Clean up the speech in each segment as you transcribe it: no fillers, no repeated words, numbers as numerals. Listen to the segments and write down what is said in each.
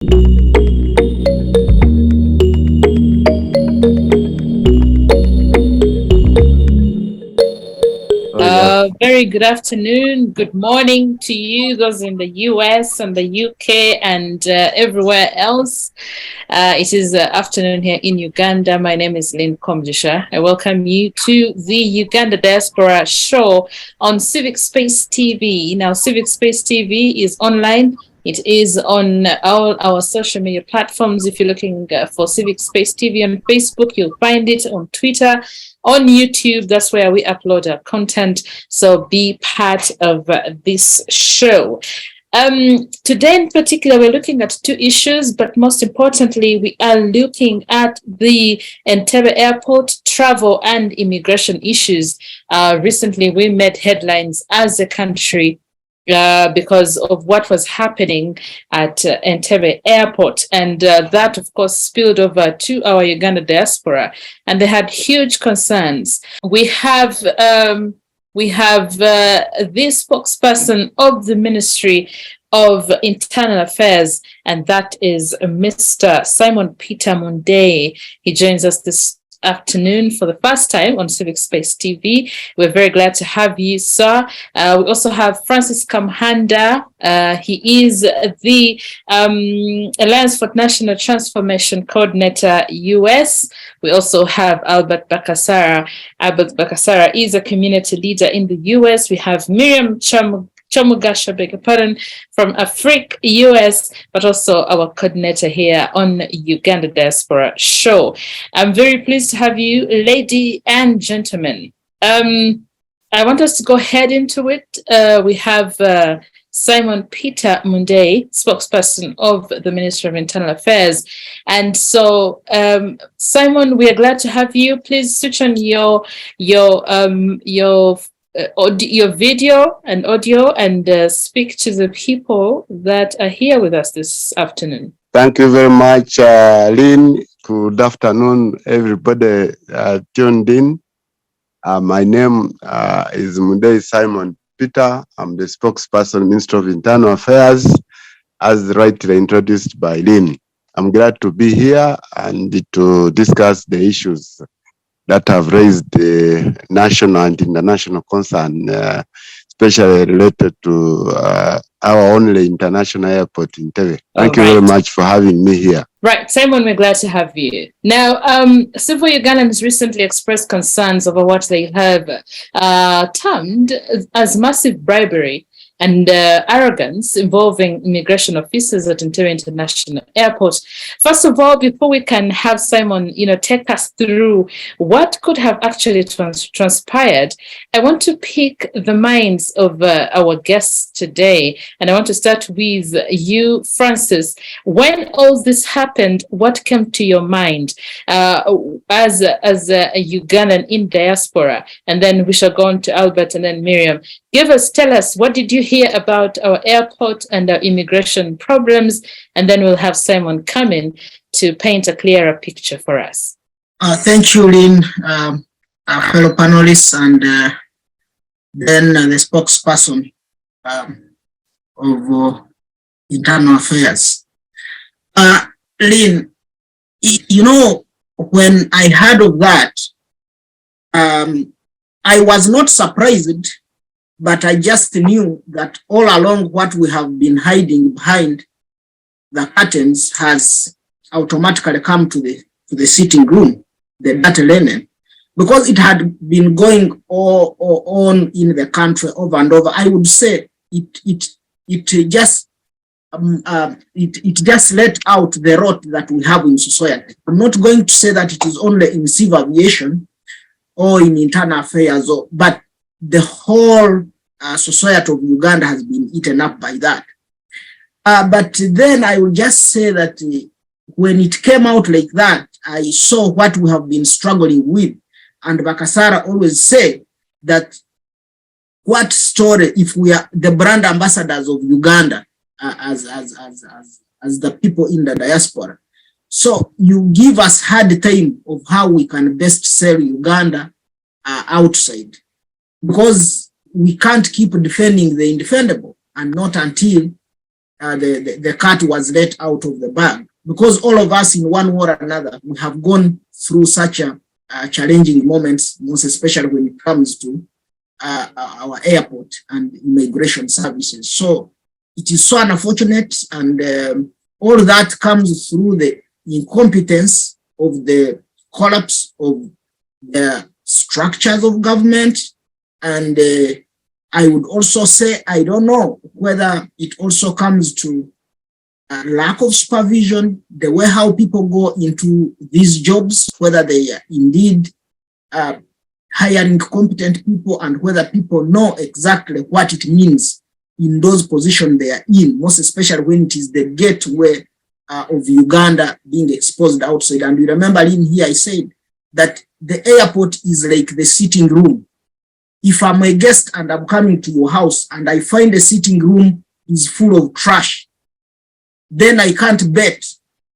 Very good afternoon, good morning to you, those in the US and the UK and everywhere else. It is afternoon here in Uganda. My name is Lynn Komugisha. I welcome you to the Uganda Diaspora Show on Civic Space TV. Now, Civic Space TV is online. It is on all our social media platforms. If you're looking for Civic Space TV on Facebook, you'll find it on Twitter, on YouTube. That's where we upload our content. So be part of this show. Today in particular, we're looking at two issues, but most importantly, we are looking at the Entebbe Airport travel and immigration issues. Recently, we made headlines as a country because of what was happening at Entebbe Airport. And that, of course, spilled over to our Uganda diaspora. And they had huge concerns. We have the spokesperson of the Ministry of Internal Affairs, and that is Mr. Simon Peter Mundeyi. He joins us this afternoon for the first time on Civic Space TV. We're very glad to have you, sir. We also have Francis Kamuhanda. He is the Alliance for National Transformation Coordinator U.S. We also have Albert Bakasara. Albert Bakasara is a community leader in the U.S. We have Miriam Kyomugasho Miriam from Africc U.S., but also our coordinator here on Uganda Diaspora Show. I'm very pleased to have you, ladies and gentlemen. I want us to go ahead into it. We have Simon Peter Mundeyi, spokesperson of the Ministry of Internal Affairs. And so, Simon, we are glad to have you. Please switch on your video and audio and speak to the people that are here with us this afternoon. Thank you very much, Lynn. Good afternoon, everybody tuned in. My name is Mundeyi Simon Peter. I'm the spokesperson, Ministry of Internal Affairs, as rightly introduced by Lynn. I'm glad to be here and to discuss the issues that have raised the national and international concern, especially related to our only international airport in Entebbe. Thank you very much for having me here. Right, Simon, we're glad to have you. Now, several Ugandans recently expressed concerns over what they have termed as massive bribery and arrogance involving immigration officers at Entebbe International Airport. First of all, before we can have Simon, take us through what could have actually transpired, I want to pick the minds of our guests today. And I want to start with you, Francis. When all this happened, what came to your mind as a Ugandan in diaspora? And then we shall go on to Albert and then Miriam. Tell us, what did you hear about our airport and our immigration problems? And then we'll have Simon come in to paint a clearer picture for us. Thank you, Lynn, fellow panelists, and then the spokesperson of Internal Affairs. Lynn, when I heard of that, I was not surprised, but I just knew that all along what we have been hiding behind the curtains has automatically come to the sitting room, the dirty linen, because it had been going on in the country over and over. I would say it just let out the rot that we have in society. I'm not going to say that it is only in civil aviation or in internal affairs, but the whole society of Uganda has been eaten up by that. But then I will just say that when it came out like that, I saw what we have been struggling with. And Bakasara always say that what story if we are the brand ambassadors of Uganda as the people in the diaspora. So you give us hard time of how we can best sell Uganda outside, because we can't keep defending the indefendable, and not until the cat was let out of the bag, because all of us in one way or another, we have gone through such a challenging moments, most especially when it comes to our airport and immigration services. So it is so unfortunate, and all that comes through the incompetence of the collapse of the structures of government. And I would also say, I don't know whether it also comes to a lack of supervision, the way how people go into these jobs, whether they are indeed hiring competent people, and whether people know exactly what it means in those positions they are in, most especially when it is the gateway of Uganda being exposed outside. And you remember in here, I said that the airport is like the sitting room. If I'm a guest and I'm coming to your house and I find the sitting room is full of trash, then I can't bet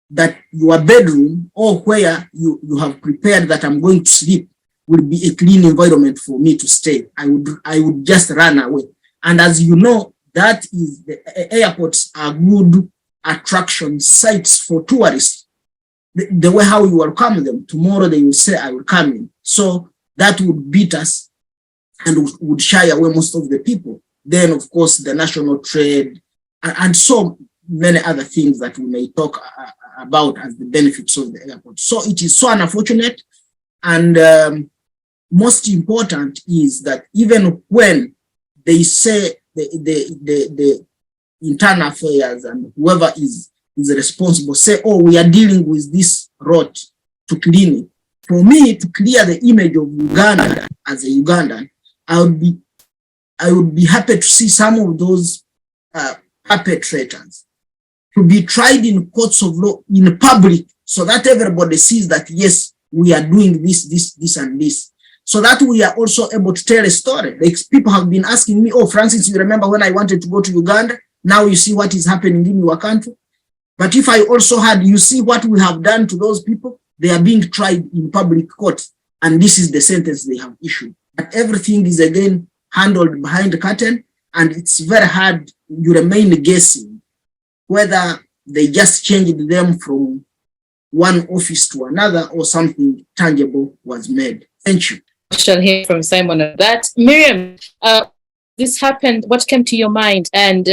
that your bedroom, or where you have prepared that I'm going to sleep, will be a clean environment for me to stay. I would just run away. And as you know, that is, the airports are good attraction sites for tourists. The way how you welcome them, tomorrow they will say, I will come in. So that would beat us and would shy away most of the people. Then, of course, the national trade and so many other things that we may talk about as the benefits of the airport. So it is so unfortunate. And most important is that even when they say the internal affairs and whoever is responsible say, oh, we are dealing with this rot to clean it. For me, to clear the image of Uganda as a Ugandan, I would be happy to see some of those perpetrators to be tried in courts of law in public, so that everybody sees that, yes, we are doing this and this, so that we are also able to tell a story. Like, people have been asking me, oh, Francis, you remember when I wanted to go to Uganda? Now you see what is happening in your country. But if I also had, you see what we have done to those people, they are being tried in public court, and this is the sentence they have issued. But everything is again handled behind the curtain, and it's very hard. You remain guessing whether they just changed them from one office to another or something tangible was made. Thank you. I shall hear from Simon on that. Miriam, this happened. What came to your mind, and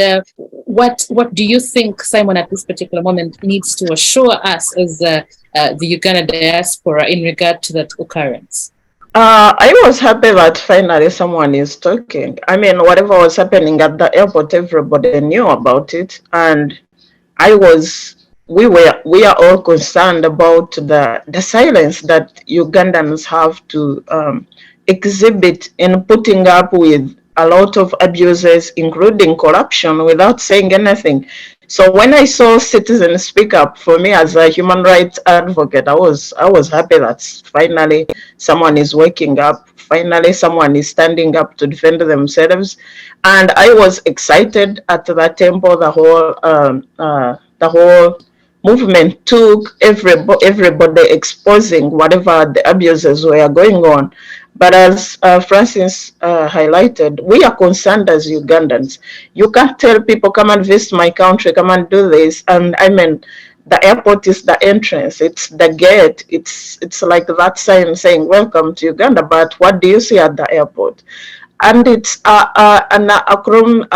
what do you think Simon at this particular moment needs to assure us as the Uganda diaspora in regard to that occurrence? I was happy that finally someone is talking. I mean, whatever was happening at the airport, everybody knew about it, and we are all concerned about the silence that Ugandans have to exhibit in putting up with a lot of abuses, including corruption, without saying anything. So when I saw citizens speak up, for me as a human rights advocate, I was happy that finally someone is waking up. Finally, someone is standing up to defend themselves, and I was excited at that tempo. The whole movement took everybody exposing whatever the abuses were going on. But as Francis highlighted, we are concerned as Ugandans. You can't tell people, come and visit my country, come and do this. And I mean, the airport is the entrance, it's the gate, it's like that sign saying, welcome to Uganda, but what do you see at the airport? And it's an acronym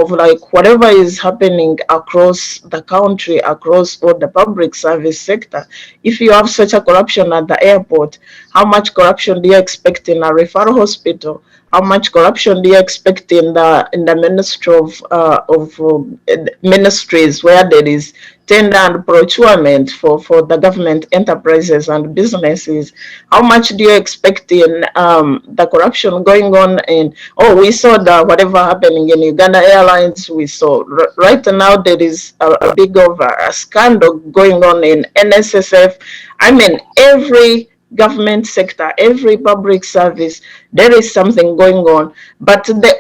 of like whatever is happening across the country, across all the public service sector. If you have such a corruption at the airport, how much corruption do you expect in a referral hospital? How much corruption do you expect in the Ministry of ministries where there is tender and procurement for the government enterprises and businesses? How much do you expect in the corruption going on in, we saw whatever happening in Uganda Airlines, we saw right now there is a big a scandal going on in NSSF. I mean, every government sector, every public service, there is something going on. But the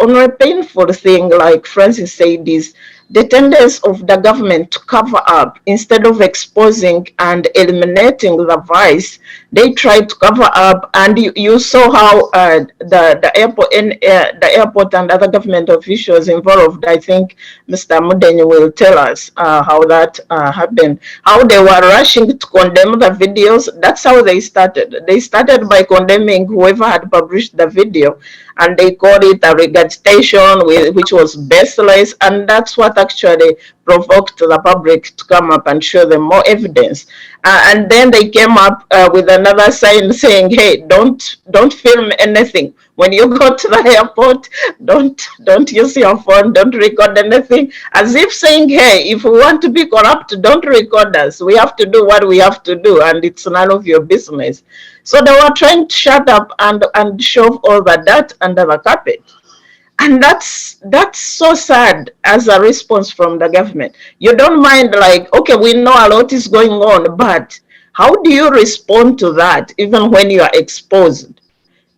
only painful thing, like Francis said, is the tendency of the government to cover up instead of exposing and eliminating the vice. They tried to cover up, and you saw how the airport and other government officials involved. I think Mr. Mundeyi will tell us how that happened. How they were rushing to condemn the videos. That's how they started. They started by condemning whoever had published the video, and they called it a regurgitation, which was baseless, and that's what actually provoked the public to come up and show them more evidence. And then they came up with another sign saying, "Hey, don't film anything. When you go to the airport, don't use your phone, don't record anything," as if saying, "Hey, if we want to be corrupt, don't record us. We have to do what we have to do, and it's none of your business." So they were trying to shut up and shove all the dirt under the carpet. And that's so sad as a response from the government. You don't mind, like, okay, we know a lot is going on, but how do you respond to that even when you are exposed?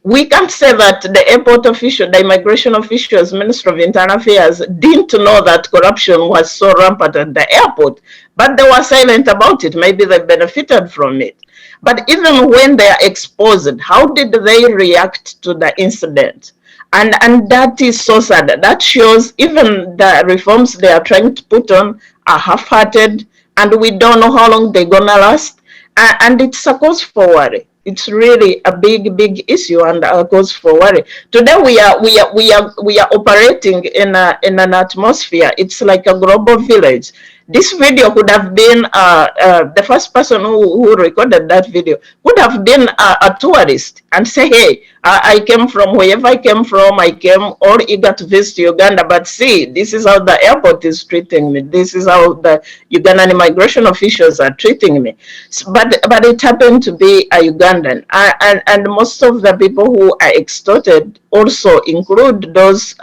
We can't say that the airport official, the immigration officials, Minister of Internal Affairs didn't know that corruption was so rampant at the airport, but they were silent about it. Maybe they benefited from it. But even when they are exposed, how did they react to the incident? And that is so sad. That shows even the reforms they are trying to put on are half-hearted, and we don't know how long they're gonna last. And it's a cause for worry. It's really a big issue and a cause for worry. Today we are operating in an atmosphere. It's like a global village. This video could have been the first person who recorded that video would have been a tourist and say, "Hey, I came from wherever I came from. I came all eager to visit Uganda, but see, this is how the airport is treating me. This is how the Ugandan immigration officials are treating me." But it happened to be a Ugandan, and most of the people who are extorted also include those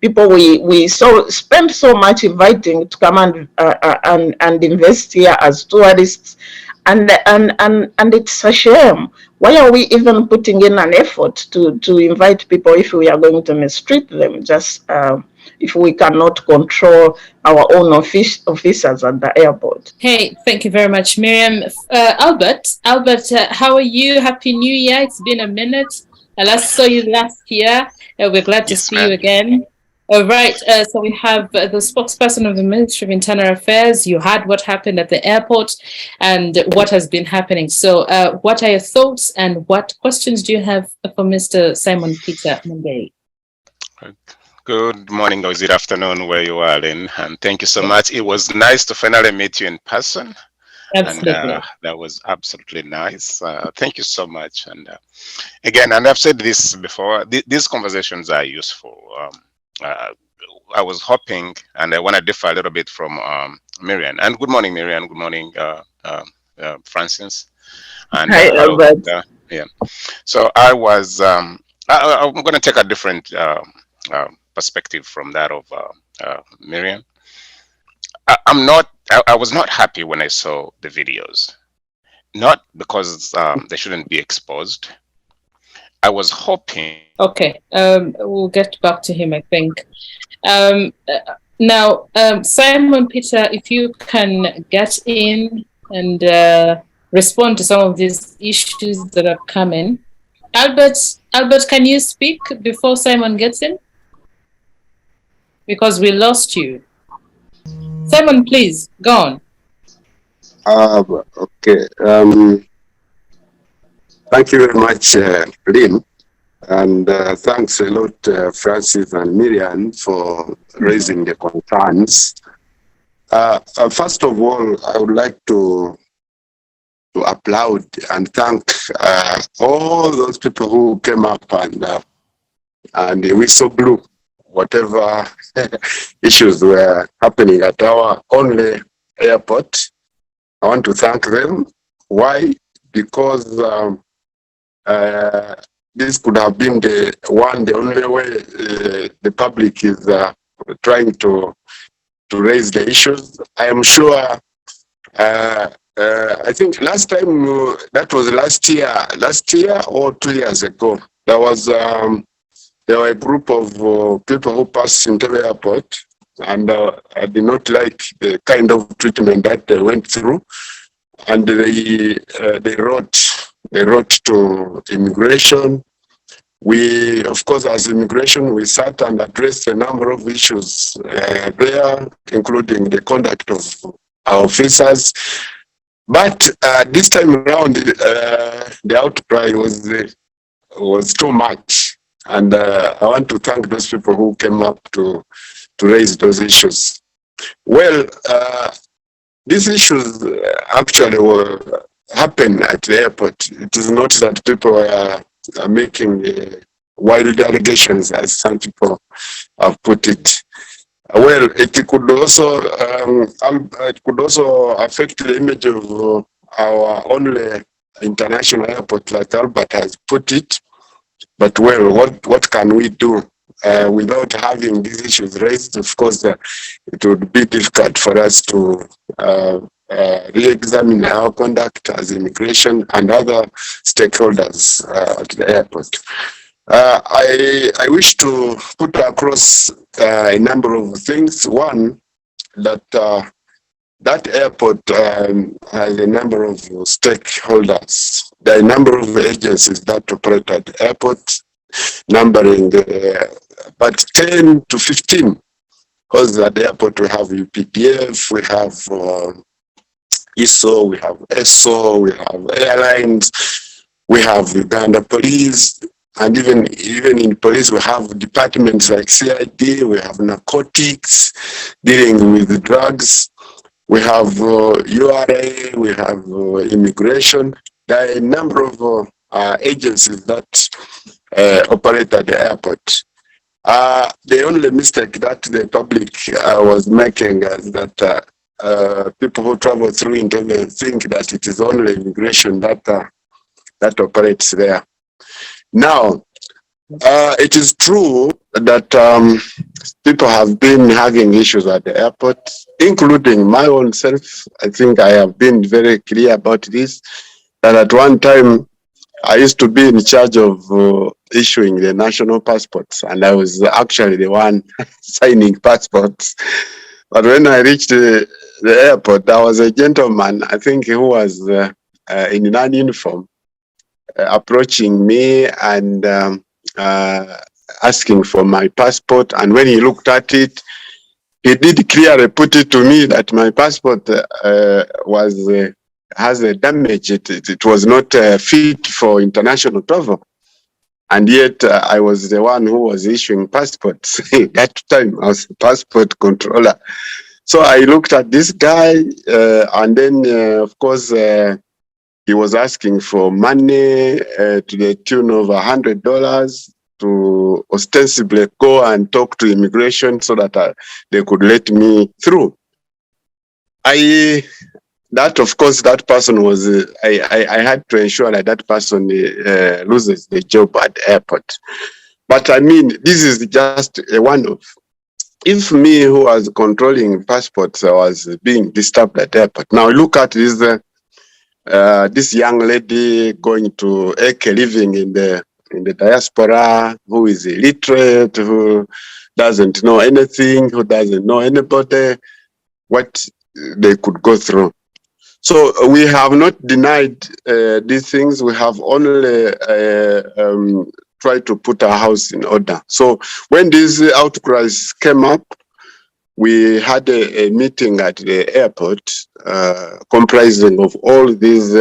people we spend so much inviting to come and invest here as tourists, and it's a shame. Why are we even putting in an effort to invite people if we are going to mistreat them? Just if we cannot control our own officers at the airport. Hey, thank you very much, Miriam. Albert, how are you? Happy New Year. It's been a minute. I last saw you last year. We're glad to see you again. All right. So we have the spokesperson of the Ministry of Internal Affairs. You heard what happened at the airport and what has been happening. So what are your thoughts and what questions do you have for Mr. Simon Peter Mundeyi? Good morning or good afternoon where you are, Lynn, and thank you so much. It was nice to finally meet you in person. Absolutely. And that was absolutely nice. Thank you so much. And again, and I've said this before, these conversations are useful. I was hoping, and I want to differ a little bit from Miriam. And good morning, Miriam. Good morning, Francis. And, hi, Albert. Yeah. So I was, I'm going to take a different perspective from that of Miriam. I was not happy when I saw the videos, not because they shouldn't be exposed. I was hoping. Okay, we'll get back to him, I think. Now, Simon Peter, if you can get in and respond to some of these issues that are coming. Albert, can you speak before Simon gets in? Because we lost you. Simon, please, go on. Okay. Thank you very much, Lynn. And thanks a lot, Francis and Miriam, for raising the concerns. First of all, I would like to applaud and thank all those people who came up and whistle blew whatever issues were happening at our only airport. I want to thank them. Why? Because this could have been the only way the public is trying to raise the issues. I am sure, I think last time, that was last year or 2 years ago, there were a group of people who passed Entebbe Airport, and I did not like the kind of treatment that they went through, and they wrote They wrote to immigration. We, of course, as immigration, we sat and addressed a number of issues there, including the conduct of our officers. But this time around, the outcry was too much. And I want to thank those people who came up to raise those issues. Well, these issues actually happen at the airport. It is not that people are making wild allegations, as some people have put it. Well, it could also affect the image of our only international airport, like Albert has put it. But well, what can we do without having these issues raised? Of course, it would be difficult for us to re-examine our conduct as immigration and other stakeholders at the airport. I wish to put across a number of things. One, that that airport has a number of stakeholders. There are a number of agencies that operate at the airport, numbering about 10 to 15. Because at the airport we have UPPF, we have ISO, we have ESO, we have airlines, we have Uganda Police, and even in police we have departments like CID, we have narcotics, dealing with drugs. We have URA, we have immigration. There are a number of agencies that operate at the airport. The only mistake that the public was making is that people who travel through Entebbe think that it is only immigration that operates there. Now, it is true that people have been having issues at the airport, including my own self. I think I have been very clear about this, that at one time I used to be in charge of issuing the national passports, and I was actually the one signing passports. But when I reached the airport, there was a gentleman, I think who was in non-uniform, approaching me and asking for my passport. And when he looked at it, he did clearly put it to me that my passport has a damage. It was not fit for international travel. And yet I was the one who was issuing passports. That time I was the passport controller. So I looked at this guy and then, of course, he was asking for money to the tune of $100 to ostensibly go and talk to immigration so that they could let me through. Of course, that person was, I had to ensure that that person loses the job at the airport. But I mean, this is just a one-off. If me, who was controlling passports, was being disturbed at the airport. Now look at this young lady going to Eke, living in the diaspora, who is illiterate, who doesn't know anything, who doesn't know anybody, what they could go through. So we have not denied these things. We have only tried to put our house in order. So when these outcries came up, we had a meeting at the airport comprising of all these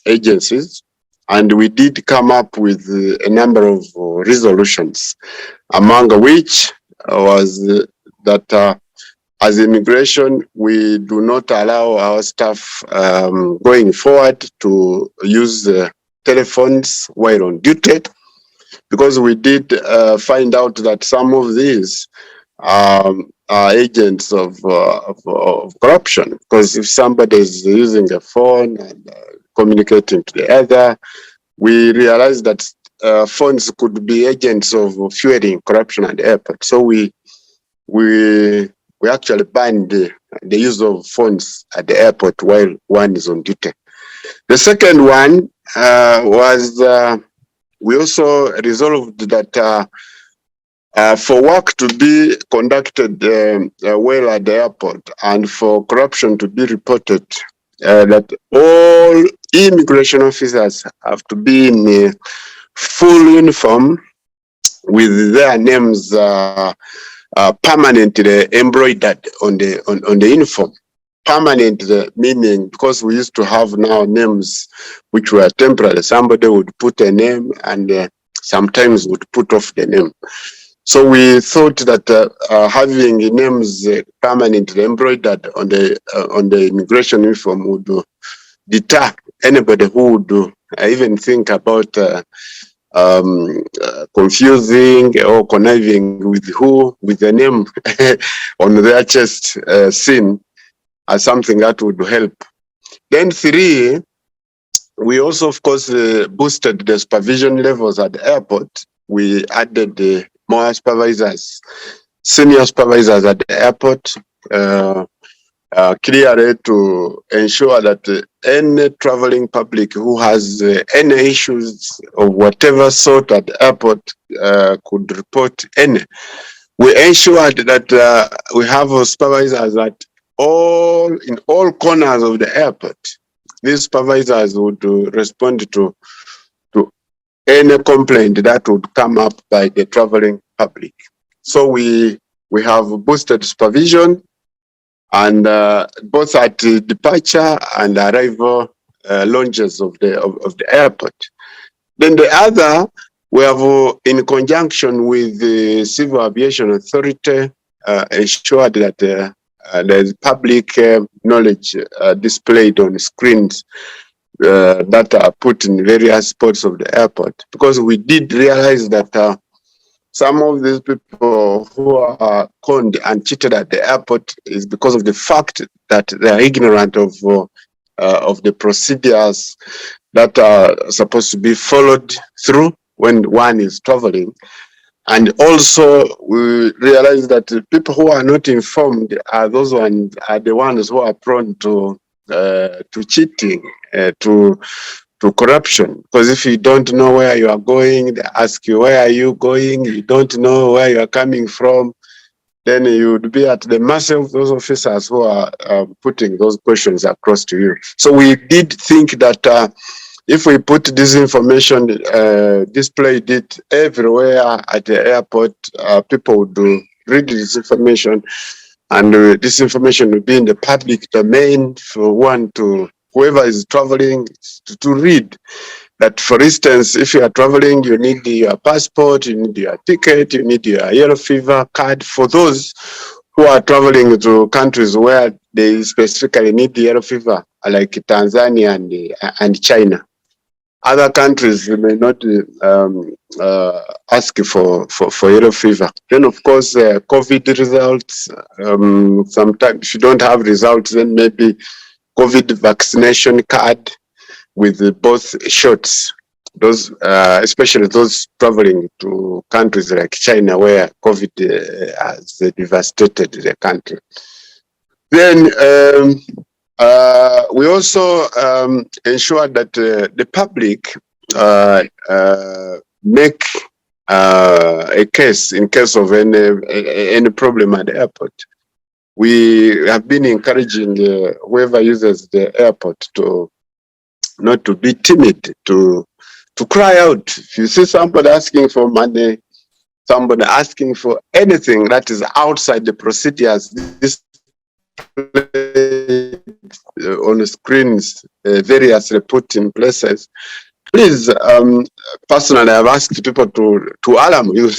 agencies, and we did come up with a number of resolutions, among which was that as immigration, we do not allow our staff going forward to use telephones while on duty, because we did find out that some of these are agents of corruption. Because if somebody is using a phone and communicating to the other, we realized that phones could be agents of fueling corruption at the airport. So we actually banned the use of phones at the airport while one is on duty. The second one was we also resolved that for work to be conducted well at the airport and for corruption to be reported, that all immigration officers have to be in full uniform with their names permanently embroidered on the uniform. Permanent meaning, because we used to have now names which were temporary. Somebody would put a name and sometimes would put off the name. So we thought that having names permanently embroidered on the immigration uniform would deter anybody who would even think about confusing or conniving with the name on their chest seen as something that would help. Then 3, we also, of course, boosted the supervision levels at the airport. We added more supervisors, senior supervisors at the airport, clearly to ensure that any traveling public who has any issues of whatever sort at the airport could report any. We ensured that we have supervisors at in all corners of the airport. These supervisors would respond to any complaint that would come up by the traveling public. So we have boosted supervision, and both at departure and arrival lounges of the airport. Then the other, we have, in conjunction with the Civil Aviation Authority, ensured that there's public knowledge displayed on screens that are put in various spots of the airport, because we did realize that some of these people who are conned and cheated at the airport is because of the fact that they are ignorant of the procedures that are supposed to be followed through when one is traveling. And also, we realize that people who are not informed are the ones who are prone to cheating, to corruption. Because if you don't know where you are going, they ask you, where are you going? You don't know where you are coming from, then you would be at the mercy of those officers who are putting those questions across to you. So we did think that if we put this information, displayed it everywhere at the airport, people would read this information, and this information will be in the public domain for whoever is traveling to read. That, for instance, if you are traveling, you need your passport, you need your ticket, you need your yellow fever card. For those who are traveling to countries where they specifically need the yellow fever, like Tanzania and China. Other countries may not ask for yellow fever. Then, of course, COVID results. Sometimes if you don't have results, then maybe COVID vaccination card with both shots. Those, especially those traveling to countries like China, where COVID has devastated the country. Then we also ensured that the public make a case in case of any problem at the airport. We have been encouraging whoever uses the airport not to be timid, to cry out. If you see somebody asking for money, somebody asking for anything that is outside the procedures, this on the screens, variously put in places. Please, personally, I've asked people to alarm you.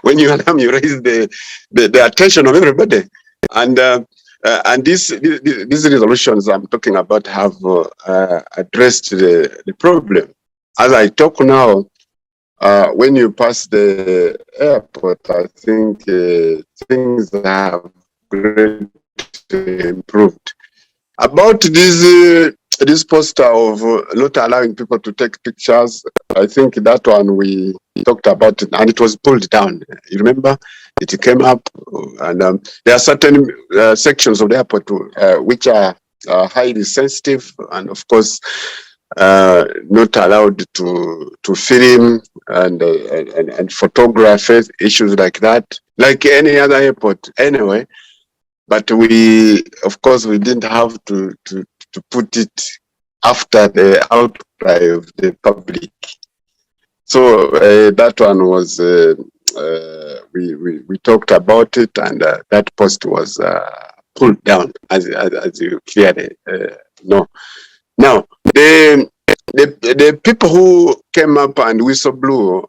When you alarm, you raise the attention of everybody. And these resolutions I'm talking about have addressed the problem. As I talk now, when you pass the airport, I think things have greatly improved. About this poster of not allowing people to take pictures, I think that one we talked about it, and it was pulled down. You remember? It came up, and there are certain sections of the airport which are highly sensitive, and of course not allowed to film and photograph issues like that, like any other airport anyway. But we, of course, we didn't have to put it after the outcry of the public. So that one was, we talked about it, and that post was pulled down, as you clearly know. Now, the people who came up and whistle blew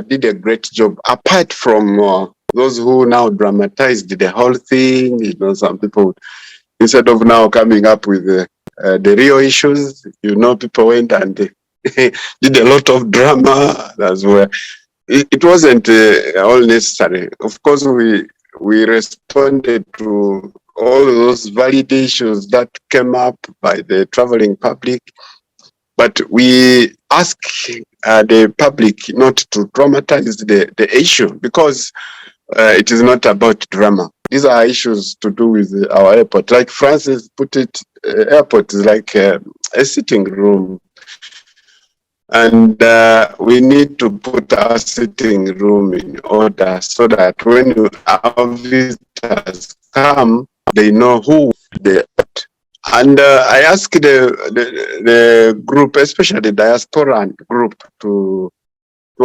did a great job, apart from those who now dramatized the whole thing. You know, some people, instead of now coming up with the real issues, you know, people went and did a lot of drama as well. It wasn't all necessary. Of course, we responded to all those valid issues that came up by the traveling public, but we ask the public not to dramatize the issue, because it is not about drama. These are issues to do with our airport. Like Francis put it, airport is like a sitting room. And we need to put our sitting room in order so that when our visitors come, they know who they are. And I asked the group, especially the diaspora group, to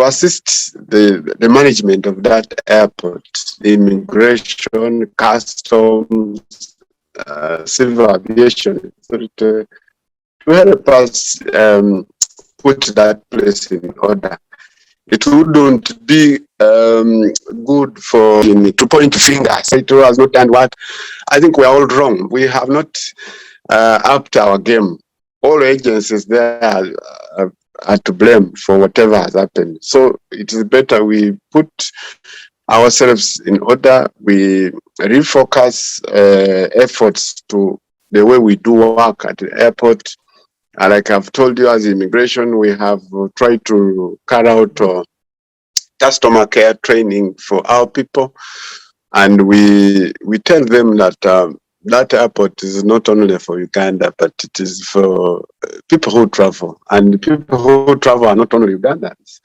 assist the management of that airport, immigration, customs, civil aviation, to help us put that place in order. It wouldn't be good for to point fingers. It has not done what. I think we are all wrong. We have not upped our game. All agencies there are to blame for whatever has happened. So it is better we put ourselves in order. We refocus efforts to the way we do work at the airport. Like I've told you, as immigration, we have tried to carry out customer care training for our people, and we tell them that that airport is not only for Uganda, but it is for people who travel, and people who travel are not only Ugandans,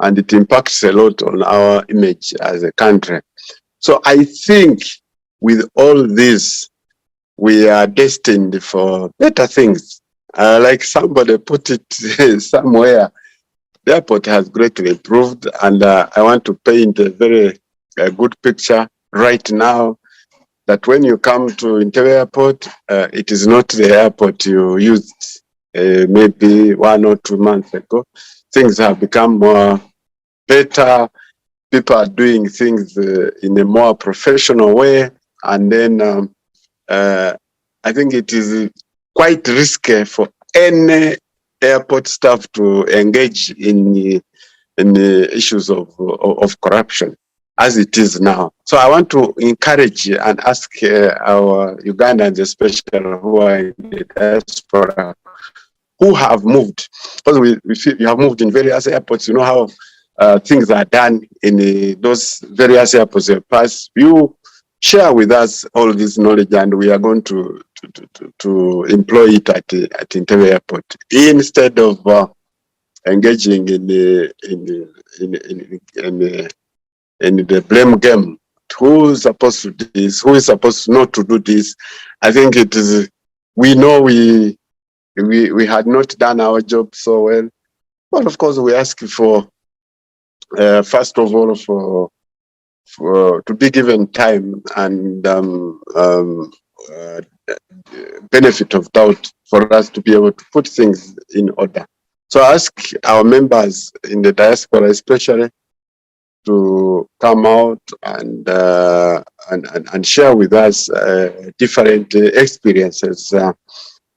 and it impacts a lot on our image as a country. So I think with all this, we are destined for better things. Like somebody put it somewhere, the airport has greatly improved, and I want to paint a very good picture right now that when you come to Entebbe Airport, it is not the airport you used maybe 1 or 2 months ago. Things have become more better. People are doing things in a more professional way, and then I think it is quite risky for any airport staff to engage in the issues of corruption as it is now. So I want to encourage and ask our Ugandans, especially who are in the diaspora, who have moved, because we feel you have moved in various airports. You know how things are done in those various airports you pass. You share with us all this knowledge, and we are going to employ it at Entebbe Airport instead of engaging in the blame game. Who is supposed to do this? Who is supposed not to do this? I think it is. We know we had not done our job so well, but of course we ask for first of all for to be given time and benefit of doubt for us to be able to put things in order. So I ask our members in the diaspora especially to come out and share with us different experiences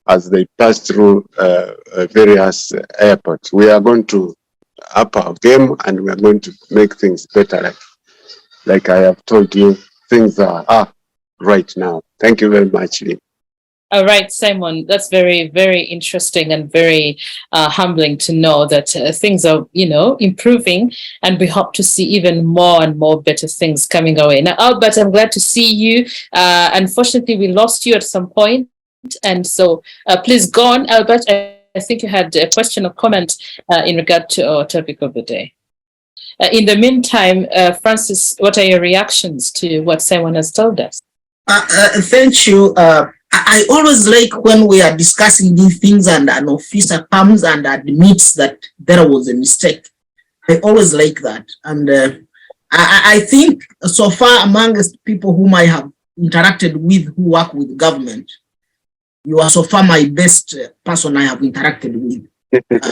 as they pass through various airports. We are going to up our game, and we are going to make things better. Like I have told you, things are right now. Thank you very much, Lynn. All right, Simon, that's very, very interesting and very humbling to know that things are, improving, and we hope to see even more and more better things coming our way. Now, Albert, I'm glad to see you. Unfortunately, we lost you at some point, and so please go on, Albert. I think you had a question or comment in regard to our topic of the day. In the meantime, Francis, what are your reactions to what Simon has told us? Thank you, I always like when we are discussing these things and an officer comes and admits that there was a mistake. I always like that. And I think so far amongst people whom I have interacted with who work with government, you are so far my best person I have interacted with.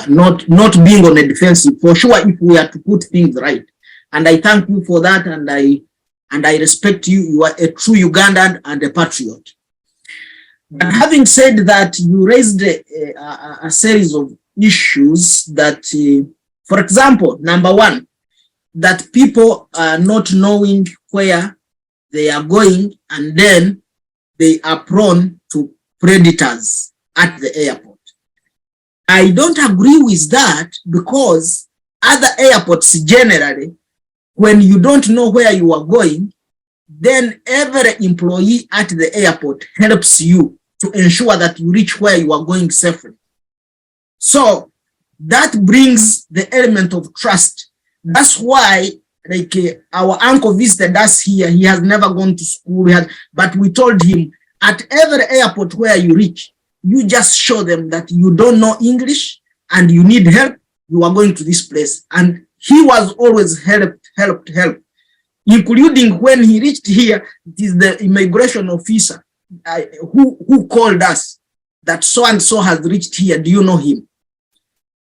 Not being on a defensive, for sure, if we are to put things right. And I thank you for that, and I respect you. You are a true Ugandan and a patriot. But having said that, you raised a series of issues that, for example, number one, that people are not knowing where they are going, and then they are prone to predators at the airport. I don't agree with that, because other airports generally, when you don't know where you are going, then every employee at the airport helps you to ensure that you reach where you are going safely. So that brings the element of trust. That's why, like, our uncle visited us here. He has never gone to school, but we told him, at every airport where you reach, you just show them that you don't know English and you need help, you are going to this place. And he was always helped, including when he reached here. It is the immigration officer who called us that so-and-so has reached here, do you know him?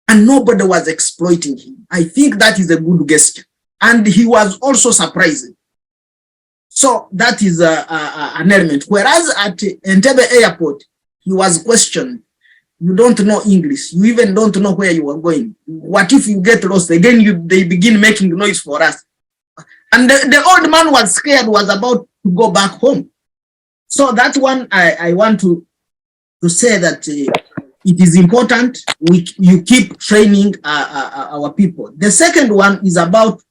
And nobody was exploiting him. I think that is a good gesture. And he was also surprising. So that is an element. Whereas at Entebbe Airport, he was questioned. You don't know English. You even don't know where you are going. What if you get lost? Again, they begin making noise for us. And the old man was scared, was about to go back home. So that one, I want to say that it is important you keep training our people. The second one is about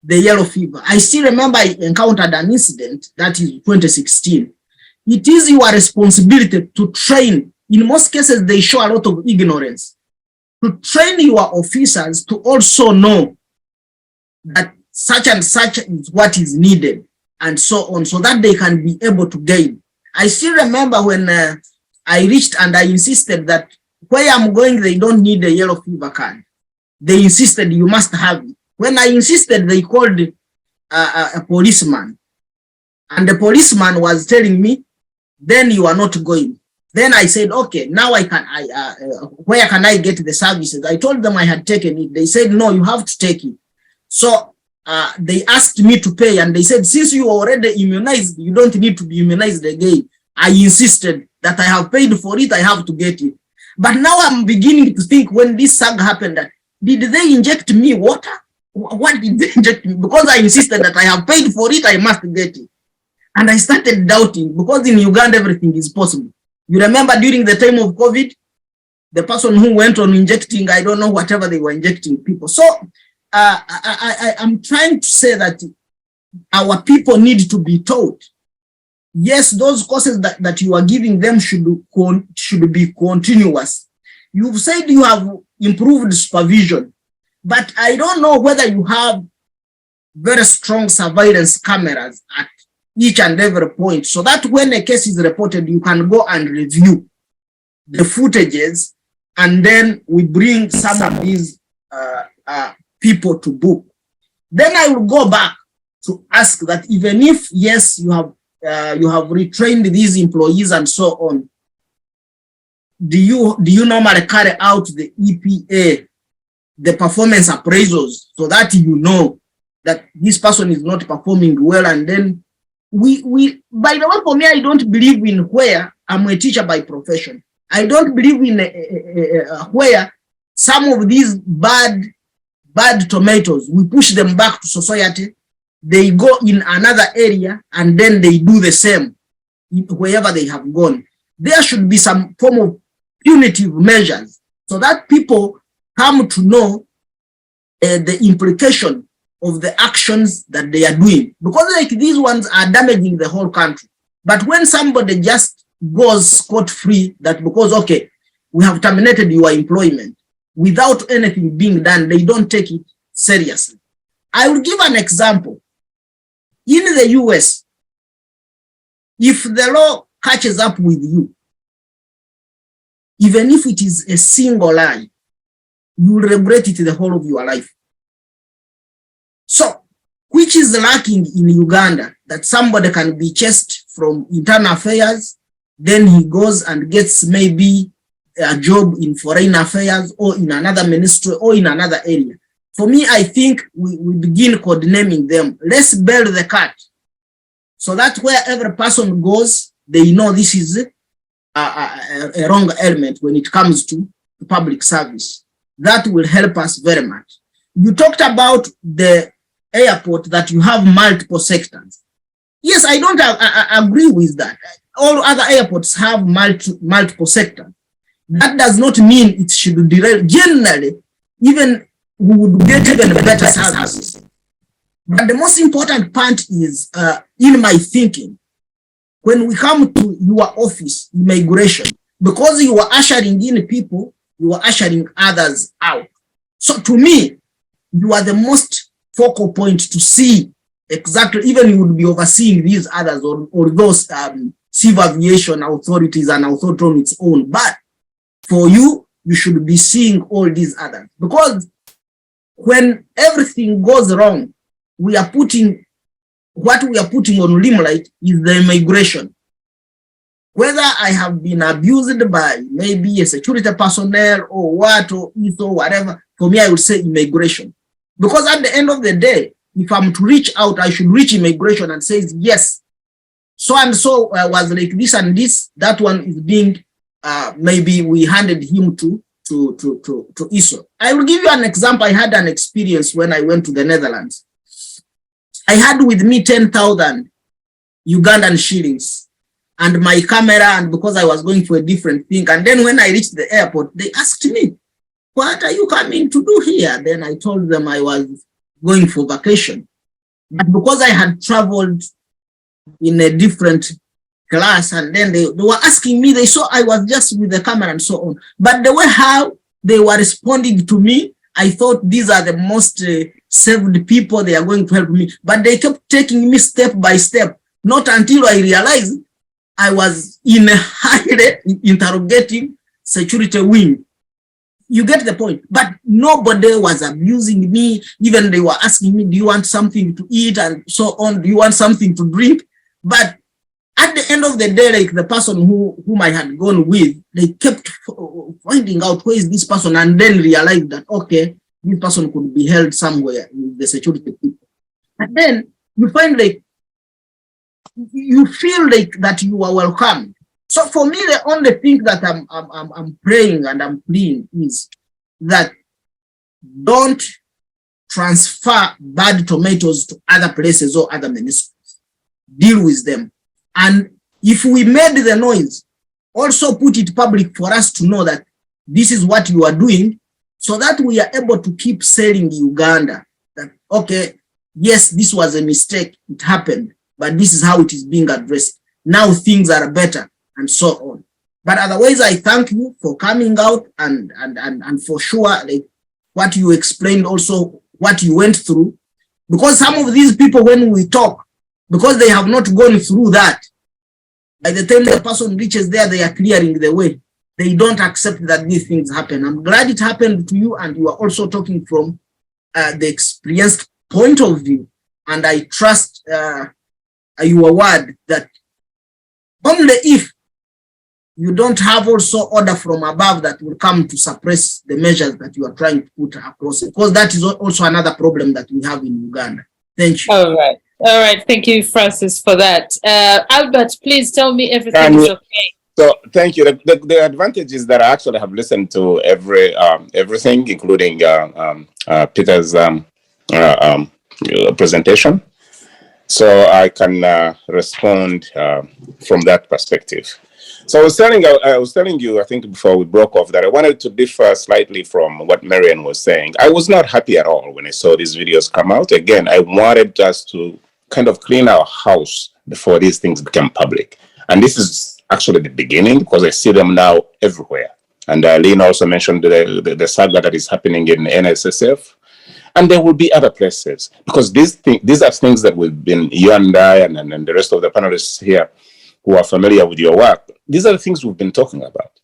the yellow fever. I still remember I encountered an incident, that is 2016. It is your responsibility to train. In most cases, they show a lot of ignorance. To train your officers to also know that such and such is what is needed, and so on, so that they can be able to gain. I still remember when I reached and I insisted that where I'm going, they don't need a yellow fever card. They insisted you must have it. When I insisted, they called a policeman. And the policeman was telling me, then you are not going. Then I said, okay, now where can I get the services? I told them I had taken it. They said, no, you have to take it. So they asked me to pay, and they said, since you are already immunized, you don't need to be immunized again. I insisted that I have paid for it, I have to get it. But now I'm beginning to think, when this saga happened, that did they inject me water? What did they inject me? Because I insisted that I have paid for it, I must get it. And I started doubting, because in Uganda, everything is possible. You remember during the time of COVID, the person who went on injecting, I don't know, whatever they were injecting people. So I'm trying to say that our people need to be taught. Yes, those courses that you are giving them should be continuous. You've said you have improved supervision, but I don't know whether you have very strong surveillance cameras at each and every point, so that when a case is reported, you can go and review the footages, and then we bring some of these people to book. Then I will go back to ask that, even if, yes, you have retrained these employees and so on, do you normally carry out the EPA, the performance appraisals, so that you know that this person is not performing well? And then we by the way, for me, I don't believe in where I'm a teacher by profession. I don't believe in where some of these bad tomatoes, we push them back to society, they go in another area, and then they do the same wherever they have gone. There should be some form of punitive measures, so that people come to know the implication of the actions that they are doing, because like these ones are damaging the whole country. But when somebody just goes scot-free, that because, okay, we have terminated your employment without anything being done, they don't take it seriously. I will give an example. In the US, if the law catches up with you, even if it is a single lie, you will regret it the whole of your life. So, which is lacking in Uganda, that somebody can be chased from internal affairs, then he goes and gets maybe a job in foreign affairs or in another ministry or in another area. For me, I think we begin codenaming them. Let's build the cat so that where every person goes, they know this is a wrong element when it comes to public service. That will help us very much. You talked about the airport, that you have multiple sectors. Yes, I don't agree with that. All other airports have multiple sectors. That does not mean it should derail. Generally, even we would get even better services. But the most important part is, in my thinking, when we come to your office, immigration, because you are ushering in people, you are ushering others out. So to me, you are the most focal point to see exactly, even you would be overseeing these others or those civil aviation authorities and authority on its own. But for you, you should be seeing all these others. Because when everything goes wrong, we are putting, what we are putting on limelight is the immigration. Whether I have been abused by maybe a security personnel or what, or whatever, for me, I would say immigration. Because at the end of the day, if I'm to reach out, I should reach immigration and say, yes, so and so was like this and this, that one is being, maybe we handed him to ISO. I will give you an example. I had an experience when I went to the Netherlands. I had with me 10,000 Ugandan shillings and my camera, and because I was going for a different thing. And then when I reached the airport, they asked me, what are you coming to do here? Then I told them I was going for vacation. But because I had traveled in a different class, and then they were asking me, they saw I was just with the camera and so on. But the way how they were responding to me, I thought these are the most saved people, they are going to help me. But they kept taking me step by step, not until I realized I was in a highly interrogating security wing. You get the point. But nobody was abusing me. Even they were asking me, do you want something to eat and so on? Do you want something to drink? But at the end of the day, like the person whom I had gone with, they kept finding out who is this person, and then realized that, okay, this person could be held somewhere with the security people. And then you find like, you feel like that you are welcome. So for me, the only thing that I'm praying and I'm pleading is that don't transfer bad tomatoes to other places or other ministries. Deal with them. And if we made the noise, also put it public for us to know that this is what you are doing, so that we are able to keep selling Uganda. That, okay, yes, this was a mistake, it happened, but this is how it is being addressed. Now things are better, and so on. But otherwise, I thank you for coming out and for sure, like what you explained, also what you went through. Because some of these people, when we talk, because they have not gone through that, by the time the person reaches there, they are clearing the way. They don't accept that these things happen. I'm glad it happened to you, and you are also talking from the experienced point of view. And I trust your word that only if you don't have also order from above that will come to suppress the measures that you are trying to put across, because that is also another problem that we have in Uganda. Thank you. All right. All right. Thank you, Francis, for that. Albert, please tell me everything is okay. So thank you. The advantage is that I actually have listened to everything, including Peter's presentation. So I can respond from that perspective. So I was telling you, I think before we broke off, that I wanted to differ slightly from what Miriam was saying. I was not happy at all when I saw these videos come out. Again, I wanted us to kind of clean our house before these things become public. And this is actually the beginning, because I see them now everywhere. And Lynn also mentioned the saga that is happening in NSSF. And there will be other places, because these are things that we've been, you and I and the rest of the panelists here, who are familiar with your work, these are the things we've been talking about.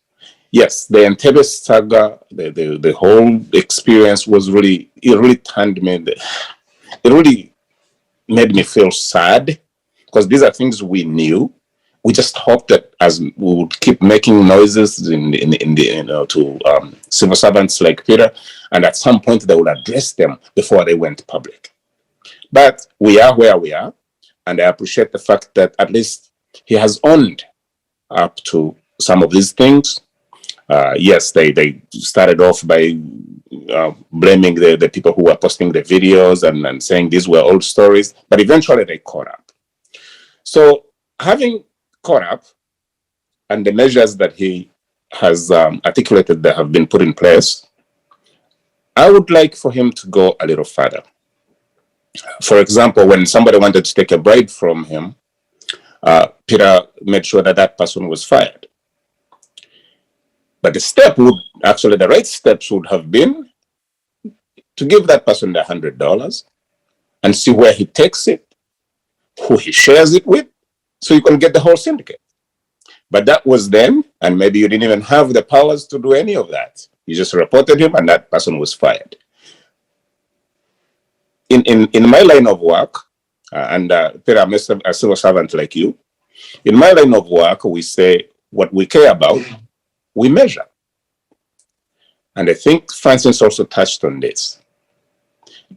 Yes, the Entebbe saga, the whole experience was really, it really turned me, it really made me feel sad, because these are things we knew. We just hoped that as we would keep making noises to civil servants like Peter, and at some point they would address them before they went public. But we are where we are, and I appreciate the fact that at least he has owned up to some of these things. Yes, they started off by blaming the people who were posting the videos and saying these were old stories, but eventually they caught up. So having caught up, and the measures that he has articulated that have been put in place, I would like for him to go a little further. For example, when somebody wanted to take a bribe from him, Peter made sure that that person was fired. But the right steps would have been to give that person the $100 and see where he takes it, who he shares it with, so you can get the whole syndicate. But that was then, and maybe you didn't even have the powers to do any of that. You just reported him and that person was fired. In my line of work, and Peter, I'm a civil servant like you, in my line of work, we say what we care about, we measure. And I think Francis also touched on this.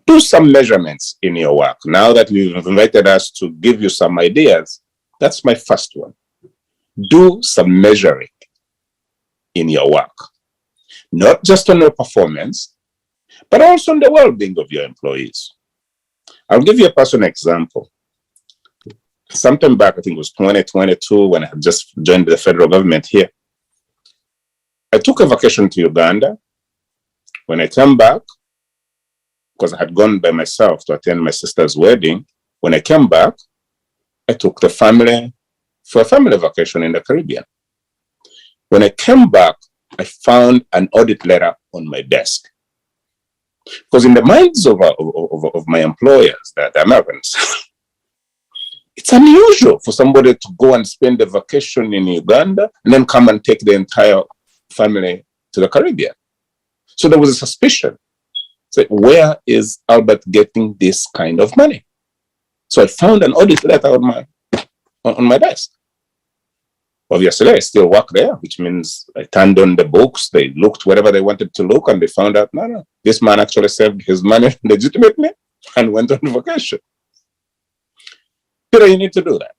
Do some measurements in your work. Now that you've invited us to give you some ideas, that's my first one. Do some measuring in your work, not just on your performance, but also on the well-being of your employees. I'll give you a personal example. Sometime back, I think it was 2022, when I had just joined the federal government here, I took a vacation to Uganda. When I came back, because I had gone by myself to attend my sister's wedding, when I came back, I took the family for a family vacation in the Caribbean. When I came back, I found an audit letter on my desk. Because in the minds of my employers, the Americans, it's unusual for somebody to go and spend a vacation in Uganda and then come and take the entire family to the Caribbean. So there was a suspicion. So where is Albert getting this kind of money? So I found an audit letter on my desk. Obviously, I still work there, which means I turned on the books. They looked wherever they wanted to look, and they found out, no, this man actually saved his money legitimately and went on vacation. Peter, you need to do that.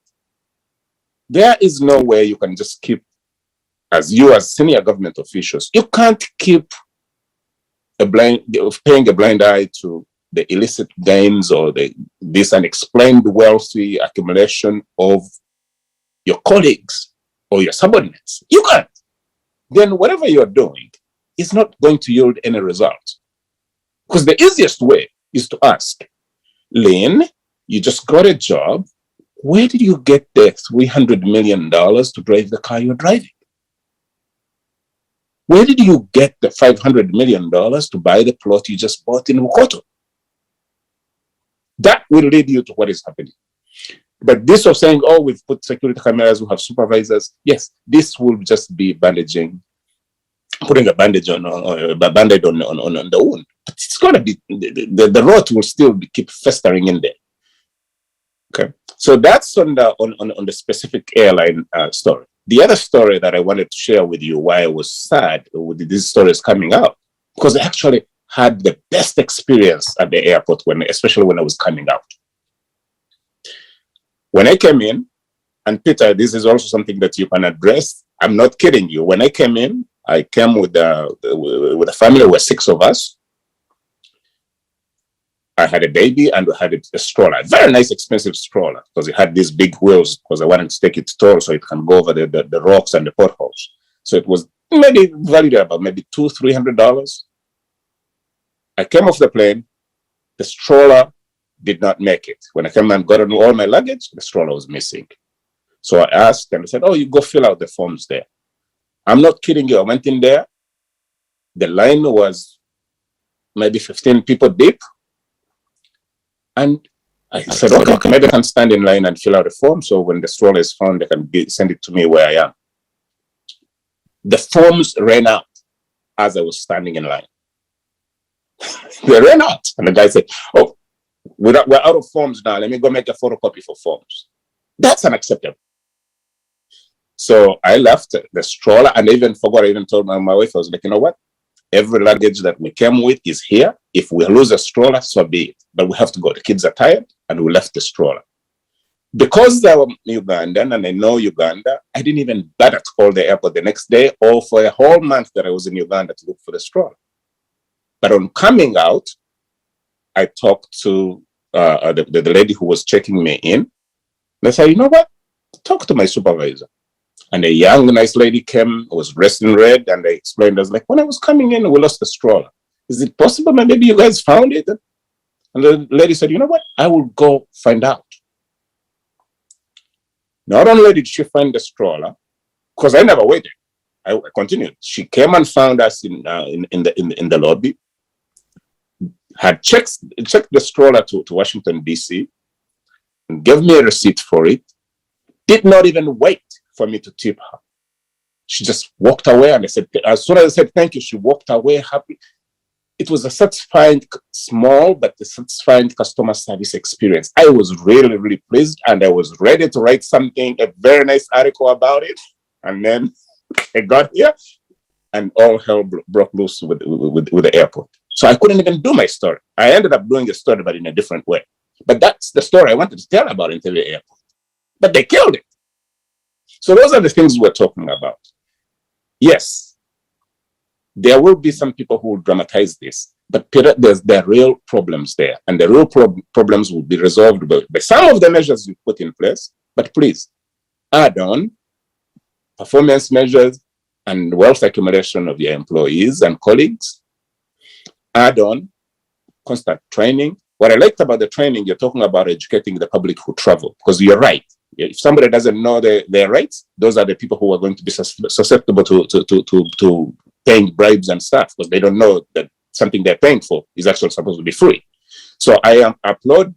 There is no way you can just keep, as senior government officials, you can't keep paying a blind eye to the illicit gains or this unexplained wealthy accumulation of your colleagues or your subordinates. You can't. Then whatever you're doing is not going to yield any result. Because the easiest way is to ask, Lynn, you just got a job. Where did you get the $300 million to drive the car you're driving? Where did you get the $500 million to buy the plot you just bought in Mukoto? That will lead you to what is happening. But this of saying, oh, we've put security cameras, we have supervisors, yes, this will just be bandaging, putting a bandage on a band-aid on the wound. But it's going to be, the rot will still keep festering in there. Okay, so that's on the specific airline story. The other story that I wanted to share with you why I was sad with these stories coming out, because I actually had the best experience at the airport, especially when I was coming out. When I came in, and Peter, this is also something that you can address. I'm not kidding you. When I came in, I came with a family. There were 6 of us. I had a baby and we had a stroller, a very nice, expensive stroller, because it had these big wheels, because I wanted to take it tall so it can go over the rocks and the potholes. So it was maybe valued at about maybe $200-300. I came off the plane, the stroller did not make it. When I came and got on all my luggage, the stroller was missing. So I asked and they said, oh, you go fill out the forms there. I'm not kidding you. I went in there. The line was maybe 15 people deep. And I said, okay, maybe I can stand in line and fill out a form. So when the stroller is found, they can send it to me where I am. The forms ran out as I was standing in line. They ran out. And the guy said, oh, we're out of forms now. Let me go make a photocopy for forms. That's unacceptable. So I left the stroller and I even forgot, I even told my wife, I was like, you know what? Every luggage that we came with is here. If we lose a stroller, so be it. But we have to go. The kids are tired and we left the stroller. Because I'm Ugandan and I know Uganda, I didn't even bother to call the airport the next day or for a whole month that I was in Uganda to look for the stroller. But on coming out, I talked to the lady who was checking me in. And I said, you know what? Talk to my supervisor. And a young, nice lady came, was dressed in red, and I explained, I was like, when I was coming in, we lost the stroller. Is it possible that maybe you guys found it? And the lady said, you know what? I will go find out. Not only did she find the stroller, because I never waited. I continued. She came and found us in the lobby, had checked the stroller to Washington, D.C., and gave me a receipt for it, did not even wait for me to tip her. She just walked away, and I said, as soon as I said thank you, she walked away happy. It was a satisfying, small, but a satisfying customer service experience. I was really, really pleased, and I was ready to write something, a very nice article about it. And then I got here, and all hell broke loose with the airport. So I couldn't even do my story. I ended up doing a story, but in a different way. But that's the story I wanted to tell about Entebbe Airport. But they killed it. So those are the things we're talking about. Yes, there will be some people who will dramatize this, but there are real problems there, and the real problems will be resolved by some of the measures you put in place. But please add on performance measures and wealth accumulation of your employees and colleagues. Add on constant training. What I liked about the training, you're talking about educating the public who travel, because you're right. If somebody doesn't know their rights, those are the people who are going to be susceptible to paying bribes and stuff, because they don't know that something they're paying for is actually supposed to be free. So I applaud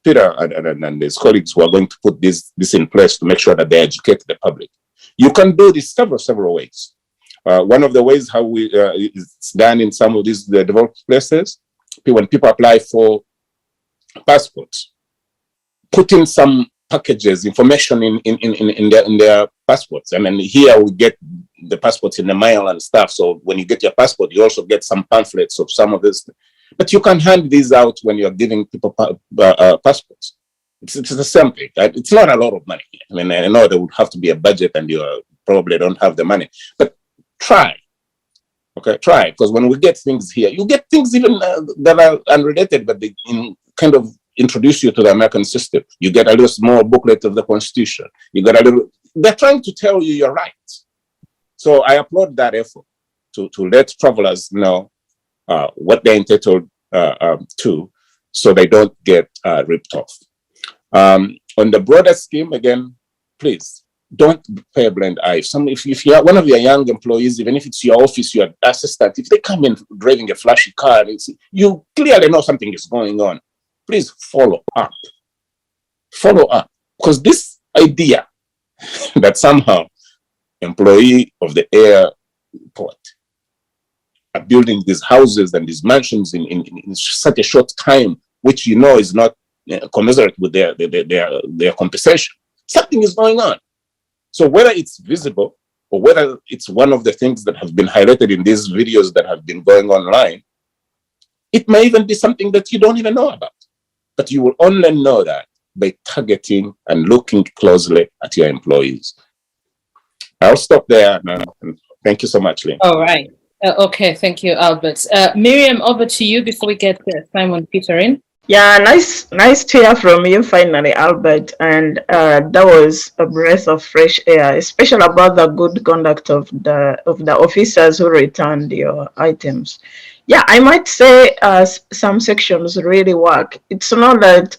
Peter and his colleagues who are going to put this in place to make sure that they educate the public. You can do this several ways. One of the ways how it's done in some of these developed places, when people apply for passports, put in some packages, information in their passports. And then here we get the passports in the mail and stuff. So when you get your passport, you also get some pamphlets of some of this. But you can hand these out when you're giving people passports. It's the same thing. It's not a lot of money. I mean, I know there would have to be a budget and you probably don't have the money. But try. Okay, try. Because when we get things here, you get things even that are unrelated, but they kind of introduce you to the American system. You get a little small booklet of the Constitution. You get a little, they're trying to tell you your rights. So I applaud that effort to let travelers know what they're entitled to, so they don't get ripped off. On the broader scheme, again, please don't pay a blind eye. If you're one of your young employees, even if it's your office, your assistant, if they come in driving a flashy car, you clearly know something is going on. Please follow up. Follow up. Because this idea that somehow employee of the airport are building these houses and these mansions in such a short time, which you know is not commensurate with their compensation, something is going on. So whether it's visible or whether it's one of the things that have been highlighted in these videos that have been going online, it may even be something that you don't even know about. But you will only know that by targeting and looking closely at your employees. I'll stop there now. Thank you so much, Lynn. All right. Okay, thank you, Albert. Miriam, over to you before we get Simon Peter in. Yeah, nice to hear from you finally, Albert. And that was a breath of fresh air, especially about the good conduct of the officers who returned your items. Yeah, I might say some sections really work. It's not that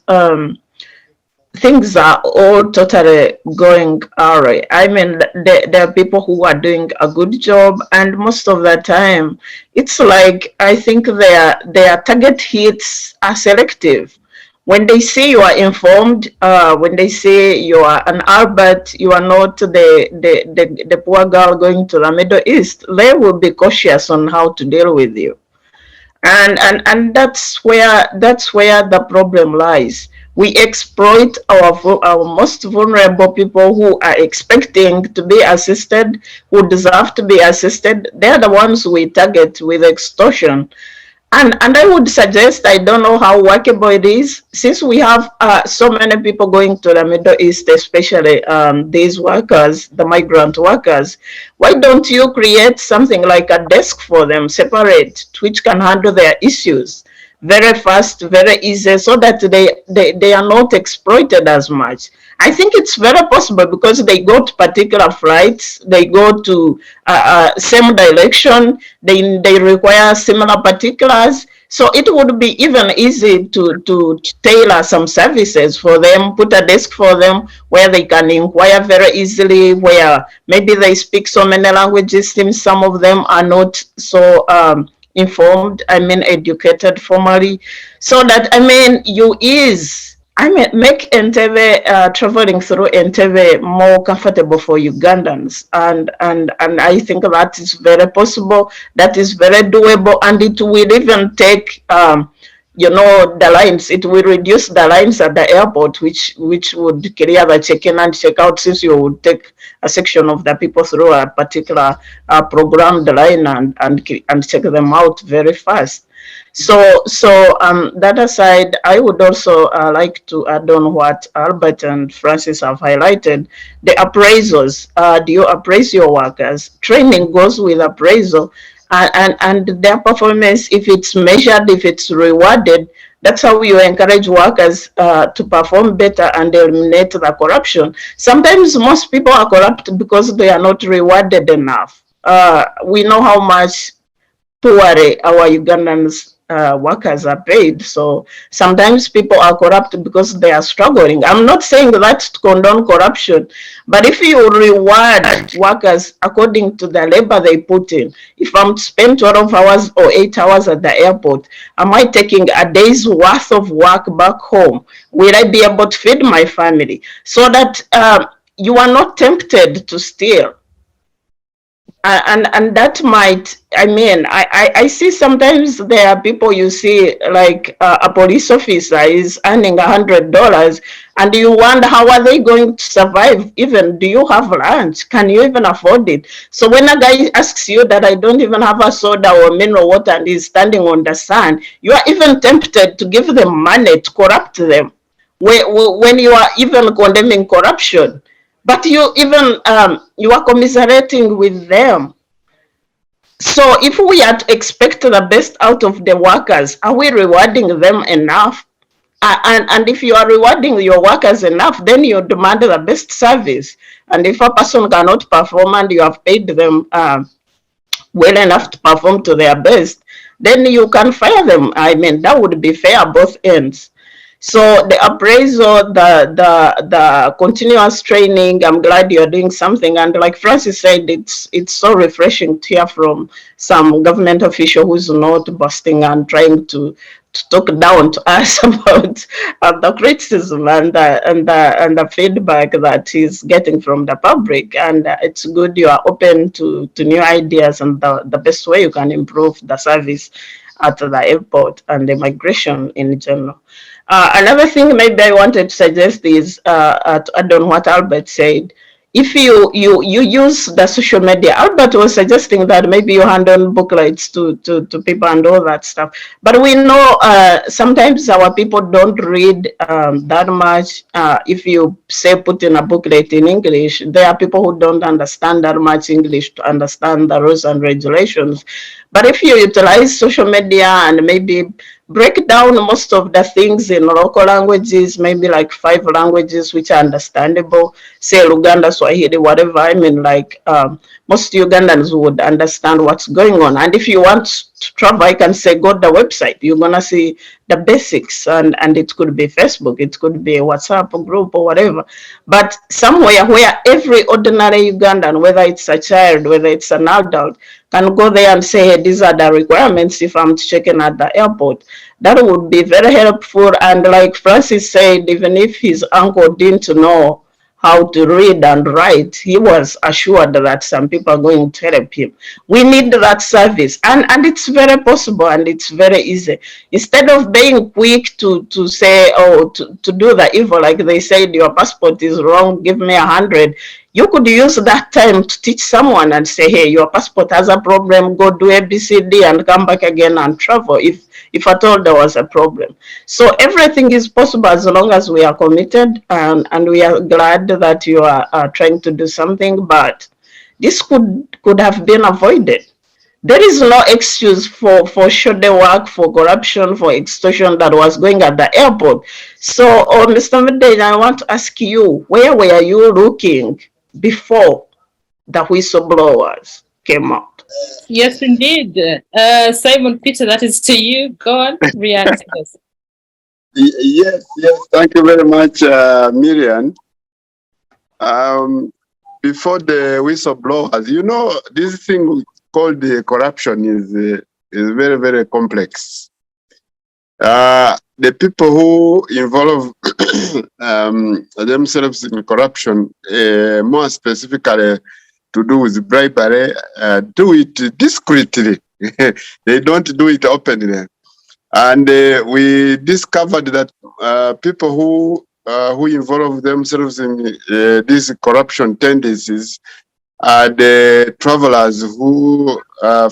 things are all totally going awry. I mean, there are people who are doing a good job, and most of the time, it's like I think their target hits are selective. when they see you are informed, when they say you are an Albert, you are not the poor girl going to the Middle East, they will be cautious on how to deal with you. And that's where the problem lies. We exploit our most vulnerable people who are expecting to be assisted, who deserve to be assisted. They're the ones we target with extortion. And I would suggest, I don't know how workable it is, since we have so many people going to the Middle East, especially these workers, the migrant workers, why don't you create something like a desk for them, separate, which can handle their issues very fast, very easy, so that they are not exploited as much. I think it's very possible because they go to particular flights, they go to same direction, they require similar particulars. So it would be even easy to tailor some services for them, put a desk for them where they can inquire very easily, where maybe they speak so many languages, since some of them are not so informed, educated formally, so that, make Entebbe, traveling through Entebbe more comfortable for Ugandans. And I think that is very possible, that is very doable, and it will even take, the lines, it will reduce the lines at the airport, which would clear the check-in and check-out, since you would take a section of the people through a particular programmed line and check them out very fast. So that aside, I would also like to add on what Albert and Francis have highlighted, the appraisals. Do you appraise your workers? Training goes with appraisal, and their performance, if it's measured, if it's rewarded, that's how you encourage workers to perform better and eliminate the corruption. Sometimes most people are corrupt because they are not rewarded enough. We know how much poorly our Ugandans workers are paid. So sometimes people are corrupt because they are struggling. I'm not saying that to condone corruption, but if you reward workers according to the labor they put in, if I'm spend 12 hours or 8 hours at the airport, am I taking a day's worth of work back home? Will I be able to feed my family? So that you are not tempted to steal. And that might, I see sometimes there are people, you see, like a police officer is earning $100, and you wonder, how are they going to survive? Even, do you have lunch? Can you even afford it? So when a guy asks you that I don't even have a soda or mineral water and he's standing on the sun, you are even tempted to give them money to corrupt them, when you are even condemning corruption. But you even, you are commiserating with them. So if we are to expect the best out of the workers, are we rewarding them enough? And if you are rewarding your workers enough, then you demand the best service. And if a person cannot perform and you have paid them well enough to perform to their best, then you can fire them. That would be fair both ends. So the appraisal, the continuous training, I'm glad you're doing something. And like Francis said, it's so refreshing to hear from some government official who's not busting and trying to talk down to us about the criticism and the feedback that he's getting from the public. And it's good you are open to new ideas and the best way you can improve the service at the airport and the migration in general. Another thing maybe I wanted to suggest is to add on what Albert said. If you use the social media, Albert was suggesting that maybe you hand on booklets to people and all that stuff. But we know sometimes our people don't read that much. If you say put in a booklet in English, there are people who don't understand that much English to understand the rules and regulations. But if you utilize social media and maybe break down most of the things in local languages, maybe like 5 languages which are understandable, say Luganda, Swahili, whatever, most Ugandans would understand what's going on. And if you want to travel, I can say go to the website. You're going to see the basics, and it could be Facebook, it could be a WhatsApp group or whatever, but somewhere where every ordinary Ugandan, whether it's a child, whether it's an adult, can go there and say, hey, these are the requirements if I'm checking at the airport. That would be very helpful. And like Francis said, even if his uncle didn't know how to read and write, he was assured that some people are going to help him. We need that service, and it's very possible and it's very easy. Instead of being quick to say, oh, to do the evil, like they said, your passport is wrong, give me 100. You could use that time to teach someone and say, hey, your passport has a problem, go do ABCD and come back again and travel if at all there was a problem. So everything is possible as long as we are committed, and we are glad that you are trying to do something, but this could have been avoided. There is no excuse for shoddy work, for corruption, for extortion that was going at the airport. So, Mr. Mundeyi, I want to ask you, where were you looking before the whistleblowers came out? Yes, indeed. Simon Peter, that is to you. Go on, react to this. Yes, thank you very much, Miriam. Before the whistleblowers, you know, this thing called the corruption is very, very complex. The people who involve themselves in corruption, more specifically to do with bribery, do it discreetly. They don't do it openly. And we discovered that people who involve themselves in these corruption tendencies are the travelers who,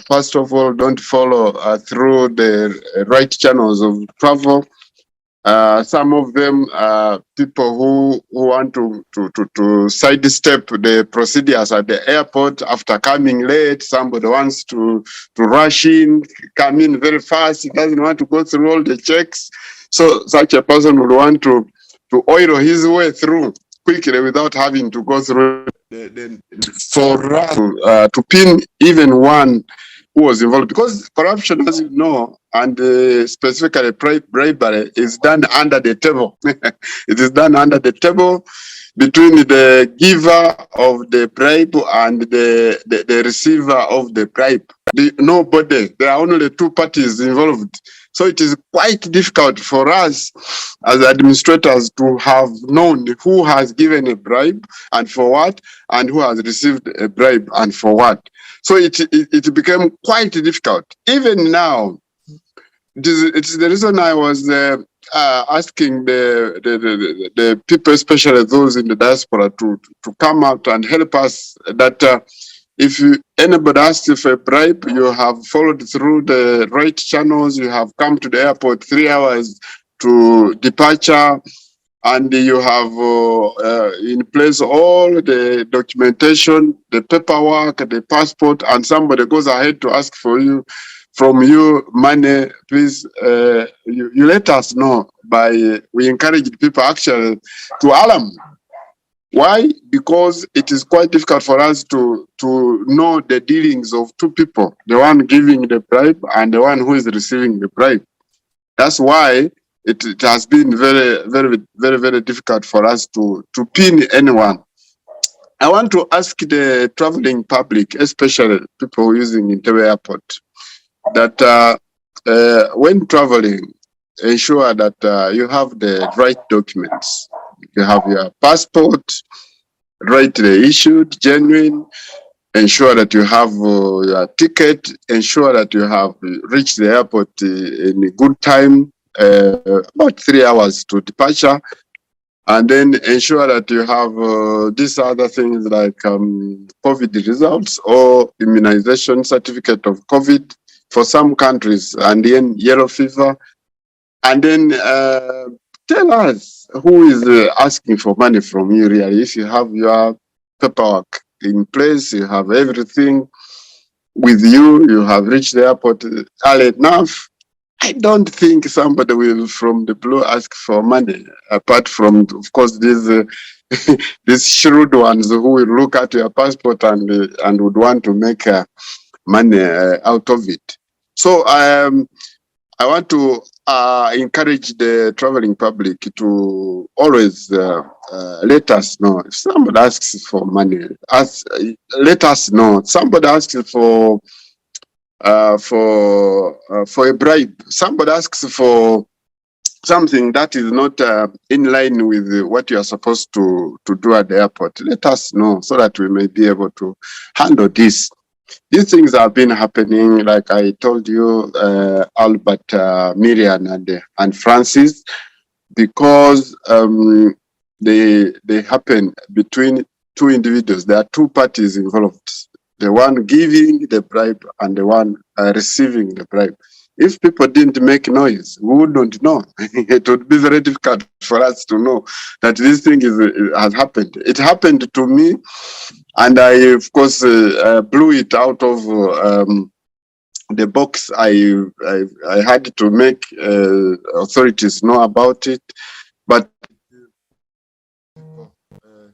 first of all, don't follow through the right channels of travel. Some of them are people who want to sidestep the procedures at the airport after coming late. Somebody wants to rush in, come in very fast. He doesn't want to go through all the checks. So such a person would want to oil his way through quickly without having to go through for us to pin even one who was involved, because corruption, as you know, and specifically bribery, is done under the table. It is done under the table between the giver of the bribe and the receiver of the bribe. Nobody, there are only two parties involved. So it is quite difficult for us as administrators to have known who has given a bribe and for what, and who has received a bribe and for what. So it became quite difficult. Even now, it's the reason I was asking the people, especially those in the diaspora, to come out and help us, that if anybody asks for a bribe, you have followed through the right channels, you have come to the airport 3 hours to departure, and you have in place all the documentation, the paperwork, the passport, and somebody goes ahead to ask from you money, please, you let us know. We encourage people actually to alarm. Why? Because it is quite difficult for us to know the dealings of two people, the one giving the bribe and the one who is receiving the bribe. That's why it has been very, very, very, very difficult for us to pin anyone. I want to ask the traveling public, especially people using Entebbe Airport, that when traveling, ensure that you have the right documents. You have your passport, rightly issued, genuine. Ensure that you have your ticket. Ensure that you have reached the airport in a good time, about 3 hours to departure. And then ensure that you have these other things like COVID results or immunization certificate of COVID for some countries, and then yellow fever. And then tell us who is asking for money from you really. If you have your paperwork in place, you have everything with you, you have reached the airport early enough, I don't think somebody will from the blue ask for money, apart from, of course, these shrewd ones who will look at your passport and would want to make money out of it. So I want to encourage the traveling public to always let us know. If somebody asks for money, let us know. Somebody asks for a bribe. Somebody asks for something that is not in line with what you are supposed to do at the airport. Let us know so that we may be able to handle this. These things have been happening, like I told you, Albert, Miriam, and Francis, because they happen between two individuals. There are two parties involved: the one giving the bribe and the one receiving the bribe. If people didn't make noise, we wouldn't know. It would be very difficult for us to know that this thing has happened. It happened to me, and I, of course, blew it out of the box. I had to make authorities know about it, but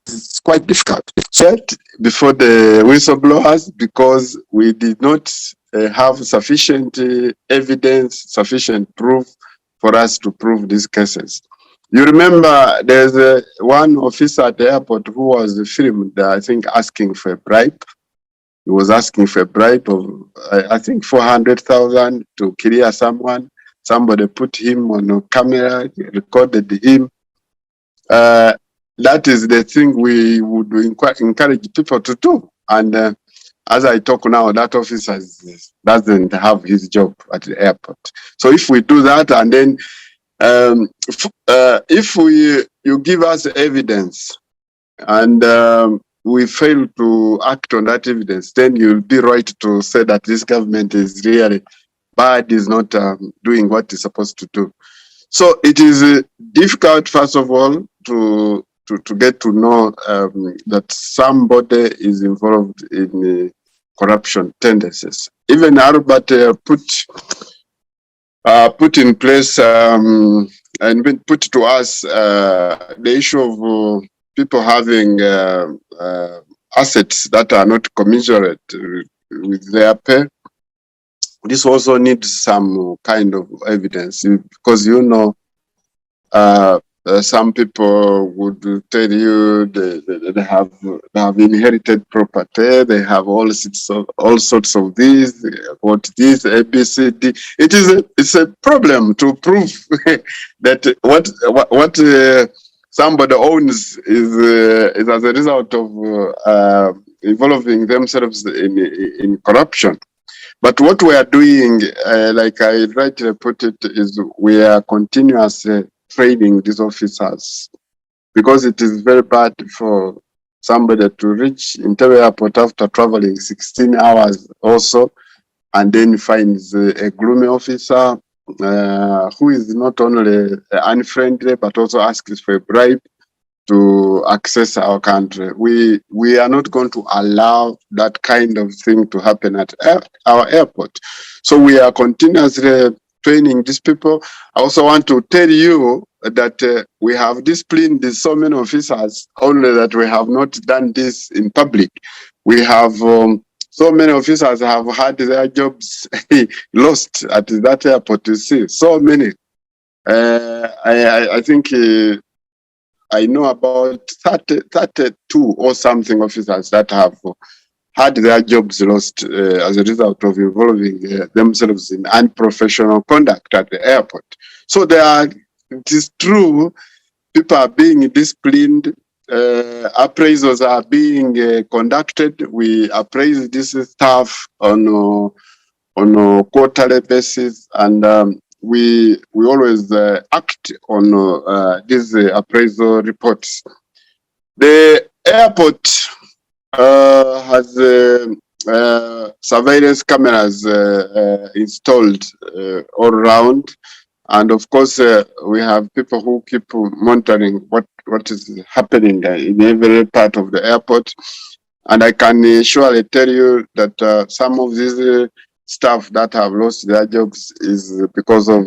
it's quite difficult. Checked before the whistleblowers because we did not have sufficient evidence, sufficient proof for us to prove these cases. You remember there's one officer at the airport who was filmed, I think, asking for a bribe. He was asking for a bribe of, I think, 400,000 to clear someone. Somebody put him on a camera, recorded him. That is the thing we would encourage people to do. And as I talk now, that officer doesn't have his job at the airport. So if we do that, and then if you give us evidence and we fail to act on that evidence, then you'll be right to say that this government is really bad, is not doing what it's supposed to do. So it is difficult, first of all, to get to know that somebody is involved in corruption tendencies. Even Albert put in place and been put to us the issue of people having assets that are not commensurate with their pay. This also needs some kind of evidence because, you know, some people would tell you they have inherited property, they have all sorts of these, what this, ABCD. It's a problem to prove that what somebody owns is as a result of involving themselves in corruption. But what we are doing, like I rightly put it, is we are continuously training these officers, because it is very bad for somebody to reach Entebbe Airport after traveling 16 hours also, and then finds a gloomy officer who is not only unfriendly, but also asks for a bribe to access our country. We are not going to allow that kind of thing to happen at our airport. So we are continuously training these people. I also want to tell you that we have disciplined so many officers, only that we have not done this in public. We have so many officers have had their jobs lost at that airport. You see, so many. I think I know about 32 or something officers that have had their jobs lost as a result of involving themselves in unprofessional conduct at the airport. So it is true, people are being disciplined, appraisals are being conducted. We appraise this staff on a quarterly basis, and we always act on these appraisal reports. The airport has surveillance cameras installed all around, and of course we have people who keep monitoring what is happening in every part of the airport. And I can surely tell you that some of these staff that have lost their jobs is because of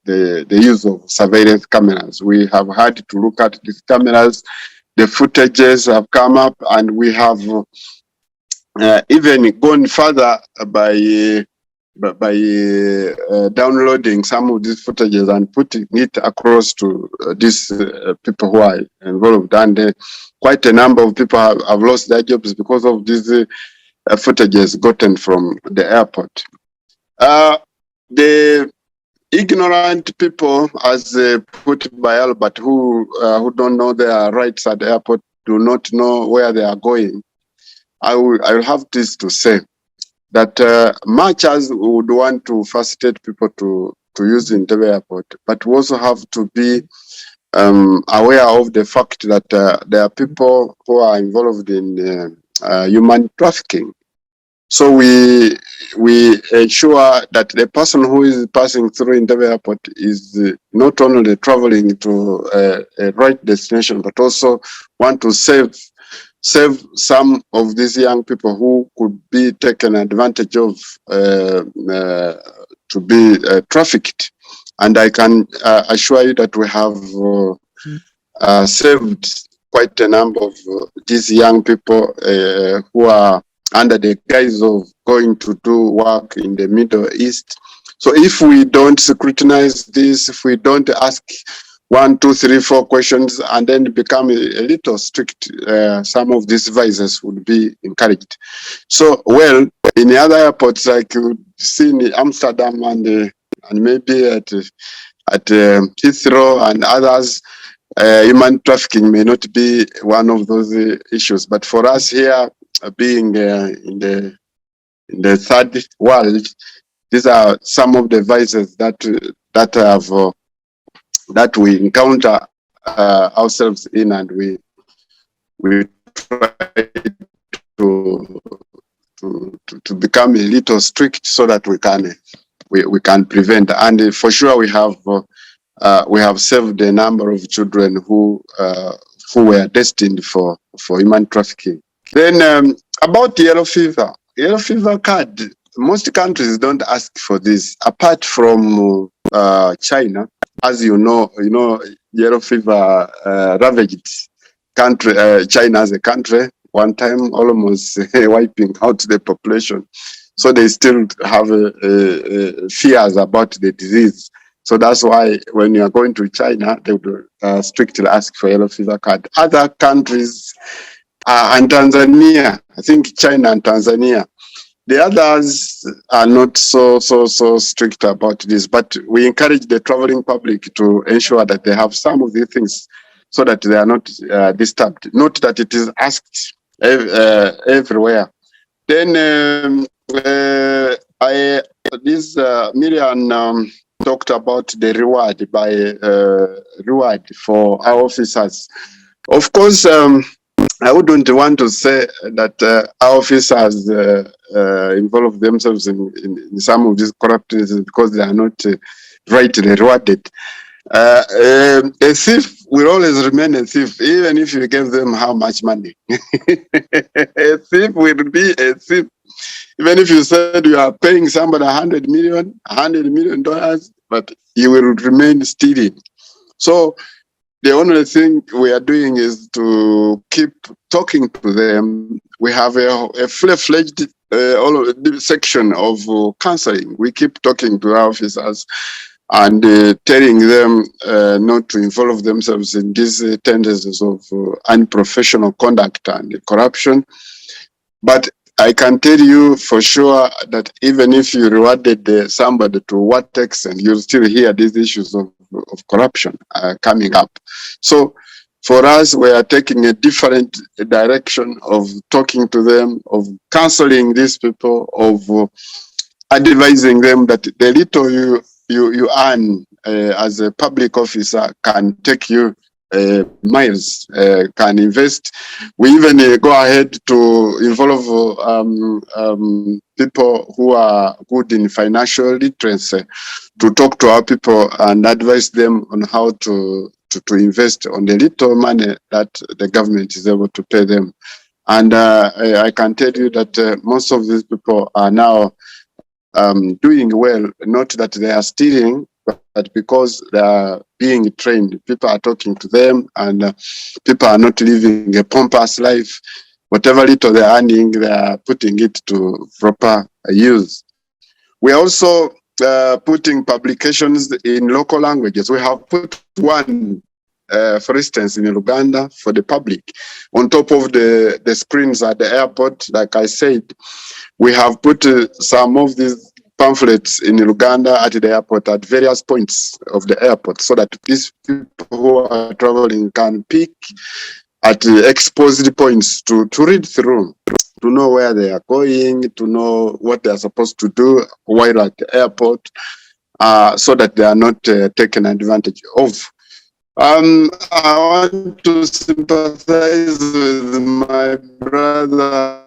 the use of surveillance cameras. We have had to look at these cameras. The footages have come up, and we have even gone further by downloading some of these footages and putting it across to these people who are involved. And quite a number of people have lost their jobs because of these footages gotten from the airport. The ignorant people, as put by Albert, who don't know their rights at the airport, do not know where they are going. I will have this to say, that much as we would want to facilitate people to use Entebbe Airport, but we also have to be aware of the fact that there are people who are involved in human trafficking. So we ensure that the person who is passing through Entebbe Airport is not only traveling to a right destination, but also want to save some of these young people who could be taken advantage of to be trafficked. And I can assure you that we have saved quite a number of these young people who are under the guise of going to do work in the Middle East. So if we don't scrutinize this, if we don't ask 1, 2, 3, 4 questions and then become a little strict, some of these vices would be encouraged. So, well, in the other airports, like you see in Amsterdam and maybe at Heathrow and others, human trafficking may not be one of those issues. But for us here, being in the third world, these are some of the vices that we encounter ourselves in, and we try to become a little strict so that we can prevent. And for sure, we have saved a number of children who were destined for human trafficking. Then about yellow fever card, most countries don't ask for this, apart from China. As you know, yellow fever ravaged China as a country, one time almost wiping out the population. So they still have fears about the disease. So that's why when you are going to China, they would strictly ask for yellow fever card. Other countries, and Tanzania, I think China and Tanzania, the others are not so strict about this, but we encourage the traveling public to ensure that they have some of these things so that they are not disturbed. Not that it is asked everywhere. Then Miriam talked about the reward for our officers. Of course, I wouldn't want to say that our officers involve themselves in some of these corruptions because they are not rightly rewarded. A thief will always remain a thief, even if you give them how much money. A thief will be a thief. Even if you said you are paying somebody $100 million, but he will remain stealing. So the only thing we are doing is to keep talking to them. We have a full-fledged section of counseling. We keep talking to our officers and telling them not to involve themselves in these tendencies of unprofessional conduct and corruption. But I can tell you for sure that even if you rewarded somebody to what extent, you'll still hear these issues of corruption coming up. So for us, we are taking a different direction of talking to them, of counseling these people, of advising them that the little you earn as a public officer can take you miles, can invest. We even go ahead to involve people who are good in financial literacy to talk to our people and advise them on how to invest on the little money that the government is able to pay them. And I can tell you that most of these people are now doing well, not that they are stealing, but because they are being trained. People are talking to them, and people are not living a pompous life. Whatever little they are earning, they are putting it to proper use. We are also putting publications in local languages. We have put one, for instance, in Uganda for the public. On top of the screens at the airport, like I said, we have put some of these pamphlets in Uganda at the airport at various points of the airport, so that these people who are traveling can pick at exposed points to read through, to know where they are going, to know what they are supposed to do while at the airport, so that they are not taken advantage of. I want to sympathize with my brother,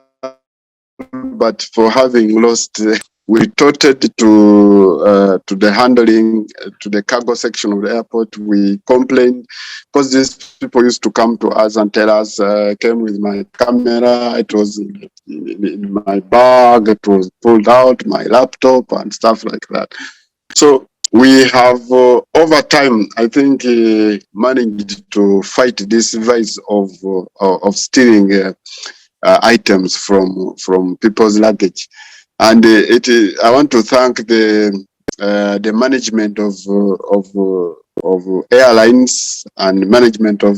but for having lost, we retorted to the handling, to the cargo section of the airport. We complained because these people used to come to us and tell us, came with my camera, it was in my bag, it was pulled out, my laptop and stuff like that. So we have, over time, I think, managed to fight this vice of stealing items from people's luggage, and I want to thank the management of airlines and management of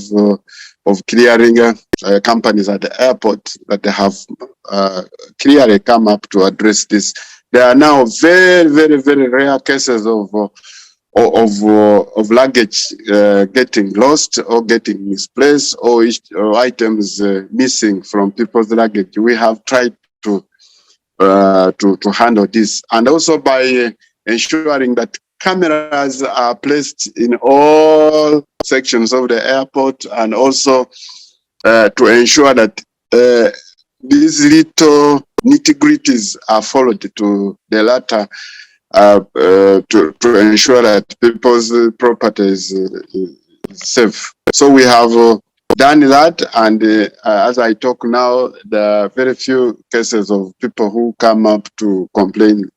clearing companies at the airport, that they have clearly come up to address this. There are now very, very, very rare cases of luggage getting lost or getting misplaced, or items missing from people's luggage. We have tried to handle this, and also by ensuring that cameras are placed in all sections of the airport, and also to ensure that these little nitty-gritties are followed to the latter, to ensure that people's property is safe. So we have done that, and as I talk now, there are very few cases of people who come up to complain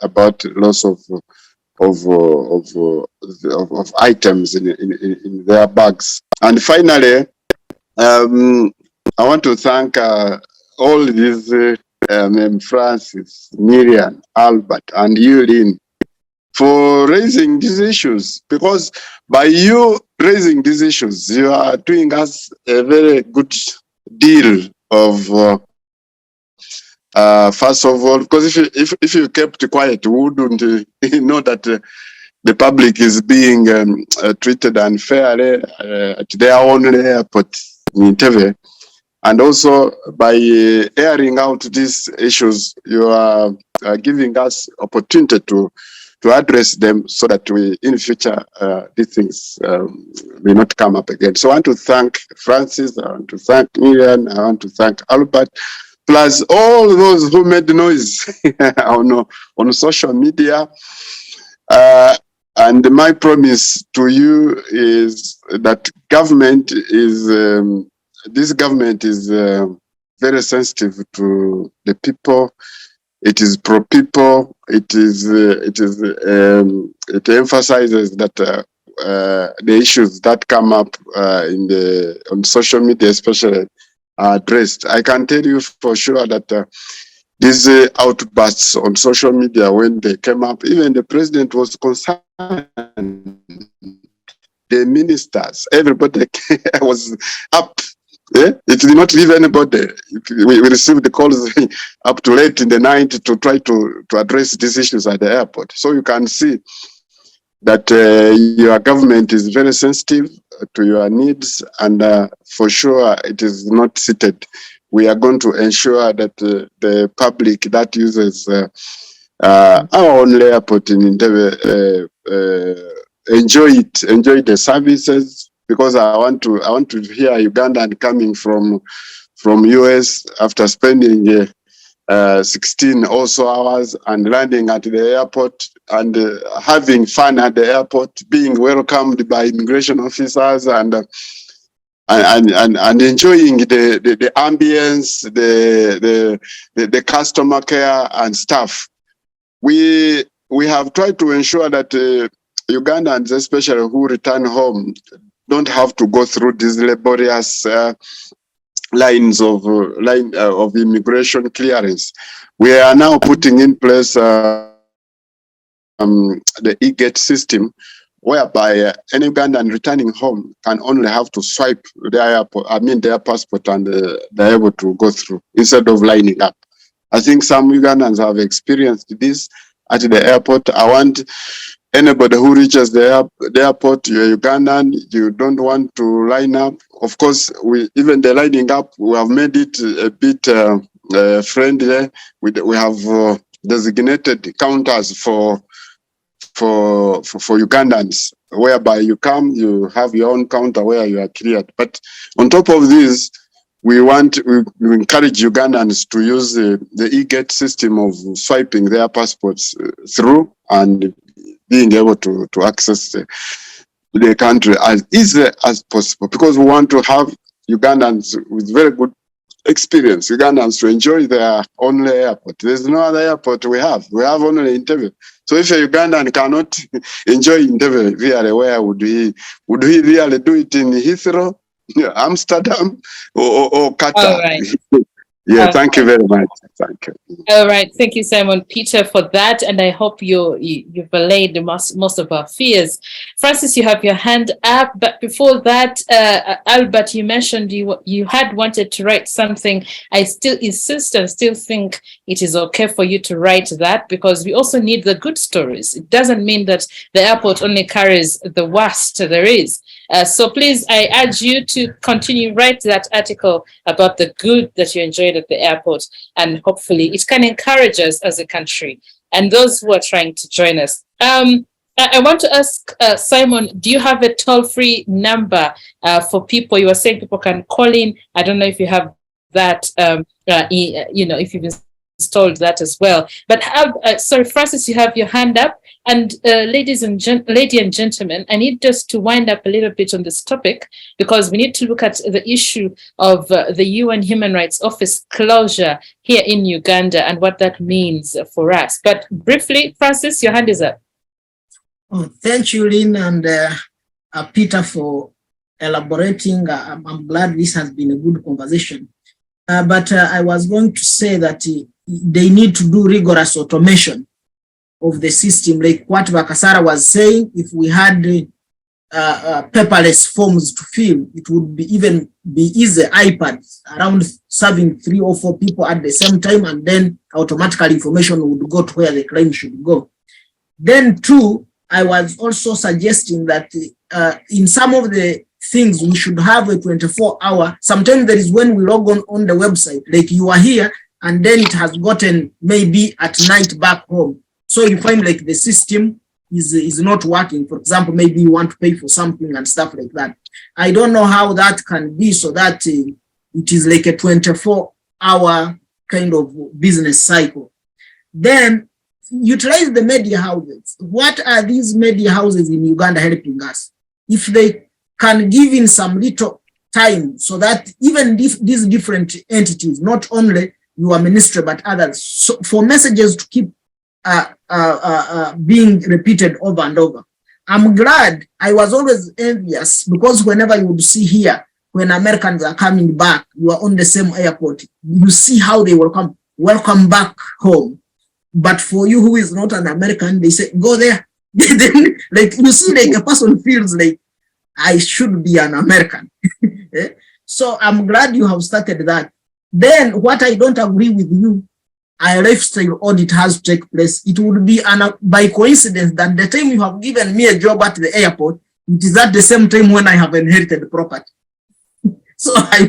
about loss of items in their bags. And finally, I want to thank all these Francis, Miriam, Albert, and you, Lynn, for raising these issues, because by you raising these issues, you are doing us a very good deal of, first of all, because if you kept quiet, we wouldn't know that the public is being treated unfairly at their own airport in Entebbe. And also, by airing out these issues, you are giving us opportunity to address them, so that we, in future, these things may not come up again. So I want to thank Francis, I want to thank Miriam, I want to thank Albert, plus all those who made noise on social media. And my promise to you is that this government is very sensitive to the people. It is pro-people. It emphasizes that the issues that come up on social media, especially, are addressed. I can tell you for sure that these outbursts on social media, when they came up, even the president was concerned. The ministers, everybody was up. It did not leave anybody. We received the calls up to late in the night to try to address these issues at the airport. So you can see that your government is very sensitive to your needs, and for sure it is not seated. We are going to ensure that the public that uses our own airport in Entebbe enjoy the services, because I want to hear Ugandan coming from US after spending 16 also hours and landing at the airport and having fun at the airport, being welcomed by immigration officers and enjoying the ambience, the customer care and stuff. We have tried to ensure that Ugandans, especially who return home, don't have to go through these laborious lines of immigration clearance. We are now putting in place the e-gate system, whereby any Ugandan returning home can only have to swipe their passport, and they're able to go through instead of lining up. I think some Ugandans have experienced this at the airport. I want anybody who reaches the airport, you're Ugandan, you don't want to line up. Of course, even the lining up, we have made it a bit friendly. We have designated counters for Ugandans, whereby you come, you have your own counter where you are cleared. But on top of this, we encourage Ugandans to use the e-gate system of swiping their passports through and being able to access the country as easy as possible, because we want to have Ugandans with very good experience, Ugandans to enjoy their own airport. There's no other airport we have. We have only Entebbe. So if a Ugandan cannot enjoy Entebbe, really, where would he really do it? In Heathrow, Amsterdam, or Qatar? All right. Yeah, thank you very much. Thank you. All right, thank you, Simon Peter, for that, and I hope you've allayed most of our fears. Francis, you have your hand up, but before that, Albert, you mentioned you had wanted to write something. I still insist and still think it is okay for you to write that, because we also need the good stories. It doesn't mean that the airport only carries the worst there is. So please, I urge you to continue write that article about the good that you enjoyed at the airport, and hopefully it can encourage us as a country and those who are trying to join us. I want to ask Simon, do you have a toll-free number for people? You were saying people can call in. I don't know if you have that, if you've installed that as well. But sorry, Francis, you have your hand up. And ladies and gentlemen, I need just to wind up a little bit on this topic, because we need to look at the issue of the UN Human Rights Office closure here in Uganda and what that means for us. But briefly, Francis, your hand is up. Oh, thank you, Lynn and Peter, for elaborating. I'm glad this has been a good conversation. But I was going to say that they need to do rigorous automation of the system, like what Bakasara was saying. If we had paperless forms to fill, it would even be easy. iPads around serving 3 or 4 people at the same time, and then automatically information would go to where the claim should go. Then 2, I was also suggesting that in some of the things we should have a 24-hour. Sometimes there is when we log on the website, like you are here, and then it has gotten maybe at night back home. So you find like the system is not working. For example, maybe you want to pay for something and stuff like that. I don't know how that can be so that it is like a 24-hour kind of business cycle. Then utilize the media houses. What are these media houses in Uganda helping us? If they can give in some little time so that even these different entities, not only your ministry but others, so for messages to keep being repeated over and over. I'm glad. I was always envious, because whenever you would see here, when Americans are coming back, you are on the same airport, you see how they welcome back home. But for you who is not an American, they say, go there. Then, like, you see, like a person feels like, I should be an American. So I'm glad you have started that. Then what I don't agree with you, a lifestyle audit has to take place. It would be by coincidence that the time you have given me a job at the airport, it is at the same time when I have inherited property. So I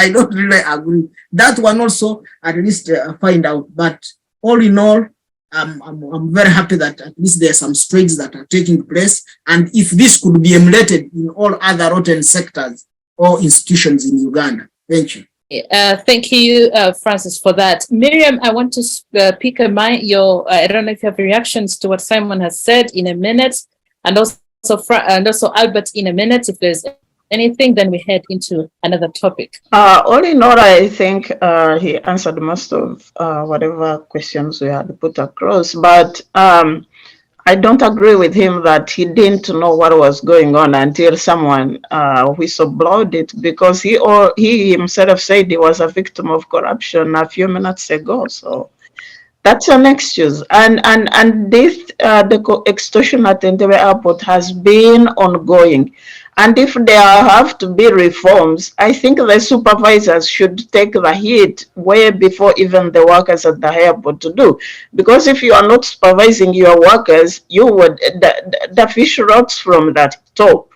don't really agree. That one also at least find out. But all in all, I'm very happy that at least there are some strides that are taking place. And if this could be emulated in all other rotten sectors or institutions in Uganda. Thank you. Thank you, Francis, for that. Miriam, I want to pick a mind. I don't know if you have reactions to what Simon has said in a minute, and also Albert in a minute. If there's anything, then we head into another topic. All in all, I think he answered most of whatever questions we had put across, but I don't agree with him that he didn't know what was going on until someone whistleblowed it, because he himself said he was a victim of corruption a few minutes ago. So That's an excuse. And this the extortion at Entebbe Airport has been ongoing. And if there have to be reforms, I think the supervisors should take the heat way before even the workers at the airport to do. Because if you are not supervising your workers, you would the fish rots from that top.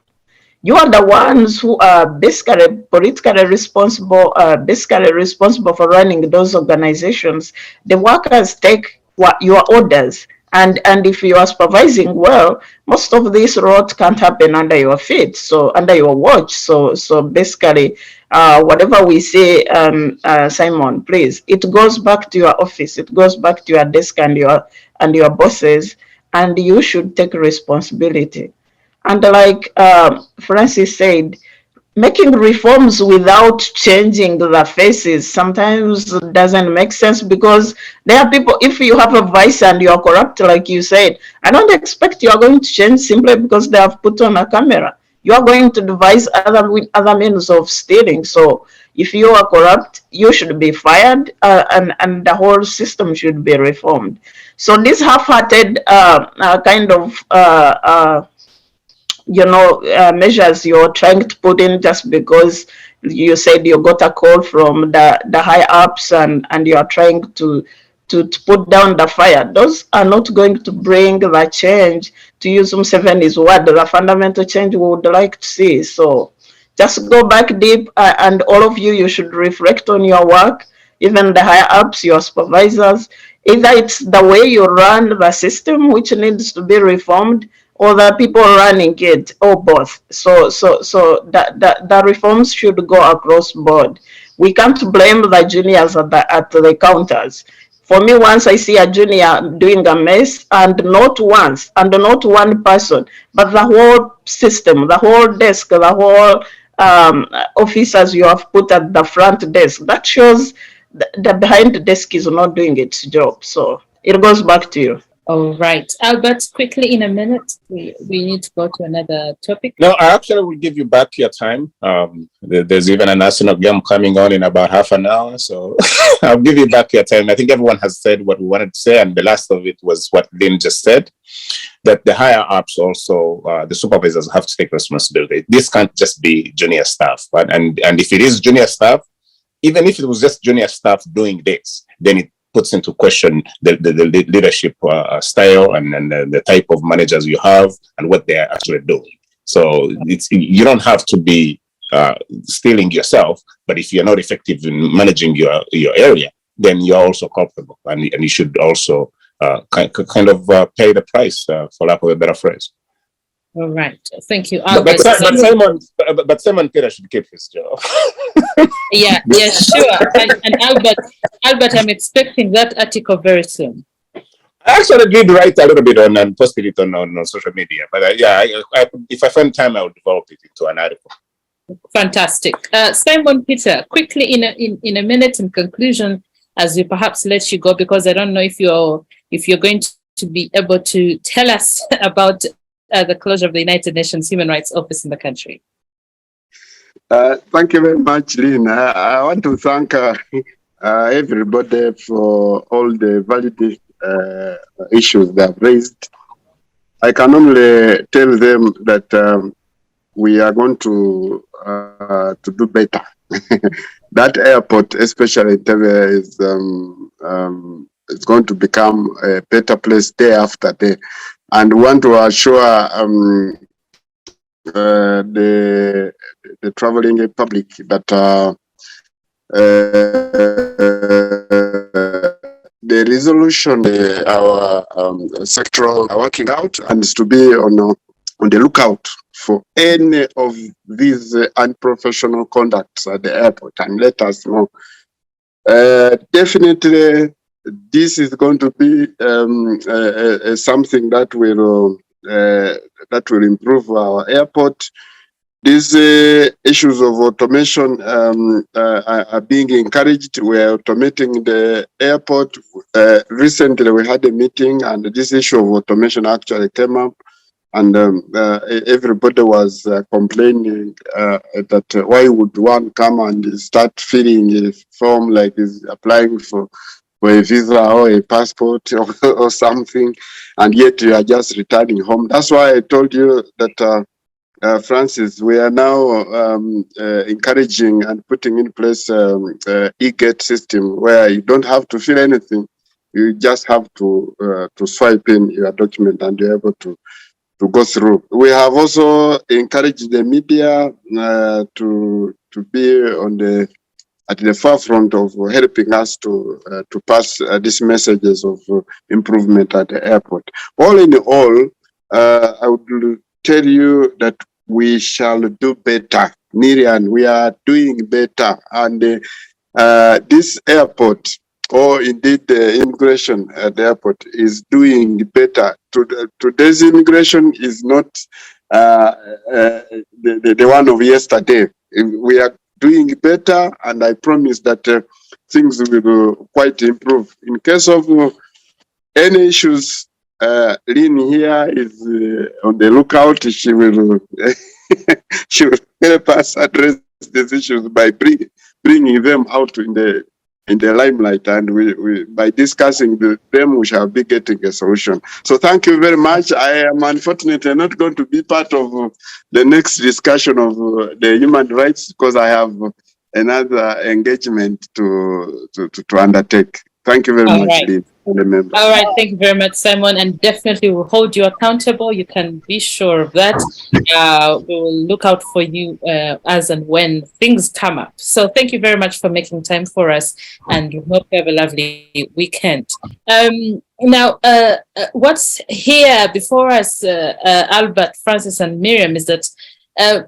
You are the ones who are basically politically responsible, for running those organizations. The workers take your orders, and if you are supervising well, most of this rot can't happen under your feet, so under your watch. So basically, whatever we say, Simon, please, it goes back to your office, it goes back to your desk and your bosses, and you should take responsibility. And like Francis said, making reforms without changing the faces sometimes doesn't make sense, because there are people, if you have a vice and you're corrupt, like you said, I don't expect you're going to change simply because they have put on a camera. You are going to devise other means of stealing. So if you are corrupt, you should be fired, and the whole system should be reformed. So this half-hearted kind of measures you're trying to put in just because you said you got a call from the high ups, and you are trying to put down the fire, those are not going to bring the change, to use Museveni's word, the fundamental change we would like to see. So just go back deep, and all of you should reflect on your work, even the higher ups, your supervisors. Either it's the way you run the system which needs to be reformed, or the people running it, or both. So the reforms should go across board. We can't blame the juniors at the counters. For me, once I see a junior doing a mess, and not once, and not one person, but the whole system, the whole desk, the whole officers you have put at the front desk, that shows the behind the desk is not doing its job. So it goes back to you. All right. Albert, quickly in a minute, we need to go to another topic. No, I actually will give you back your time. There's even a national game coming on in about half an hour, so I'll give you back your time. I think everyone has said what we wanted to say, and the last of it was what Lynn just said, that the higher ups also, the supervisors have to take responsibility. This can't just be junior staff. And if it is junior staff, even if it was just junior staff doing this, then it puts into question the leadership style and the type of managers you have and what they're actually doing. So you don't have to be stealing yourself, but if you're not effective in managing your area, then you're also culpable, and you should also kind of pay the price, for lack of a better phrase. All right, thank you, Albert. But Simon Peter should keep his job. Yeah, sure. And Albert, I'm expecting that article very soon. I actually did write a little bit on and posted it on social media. But if I find time, I will develop it into an article. Fantastic. Simon Peter, quickly in a minute in conclusion, as we perhaps let you go, because I don't know if you're going to be able to tell us about the closure of the United Nations Human Rights Office in the country. Thank you very much, Lynn. I want to thank everybody for all the valid issues they have raised. I can only tell them that we are going to do better. That airport, especially Entebbe, is going to become a better place day after day. And want to assure the traveling public that the resolution our sectoral are working out, and is to be on the lookout for any of these unprofessional conducts at the airport, and let us know. Definitely, this is going to be something that will improve our airport. These issues of automation are being encouraged. We are automating the airport. Recently, we had a meeting, and this issue of automation actually came up, and everybody was complaining that why would one come and start filling a form like is applying for for a visa or a passport or something, and yet you are just returning home. That's why I told you that, Francis, we are now encouraging and putting in place e-gate system where you don't have to fill anything. You just have to swipe in your document and you're able to go through. We have also encouraged the media to be at the forefront of helping us to pass these messages of improvement at the airport. All in all, I would tell you that we shall do better. Miriam, we are doing better. And this airport, or indeed the immigration at the airport, is doing better. Today's immigration is not the one of yesterday. We are doing better, and I promise that things will quite improve. In case of any issues, Lynn here is on the lookout. She will she will help us address these issues by bringing them out in the limelight, and we by discussing them, we shall be getting a solution. So thank you very much. I am unfortunately not going to be part of the next discussion of the human rights because I have another engagement to undertake. Thank you very much, Right. Lynn. All right, thank you very much, Simon, and definitely we'll hold you accountable. You can be sure of that. We will look out for you as and when things come up. So thank you very much for making time for us, and we hope you have a lovely weekend. Now, what's here before us, Albert, Francis, and Miriam, is that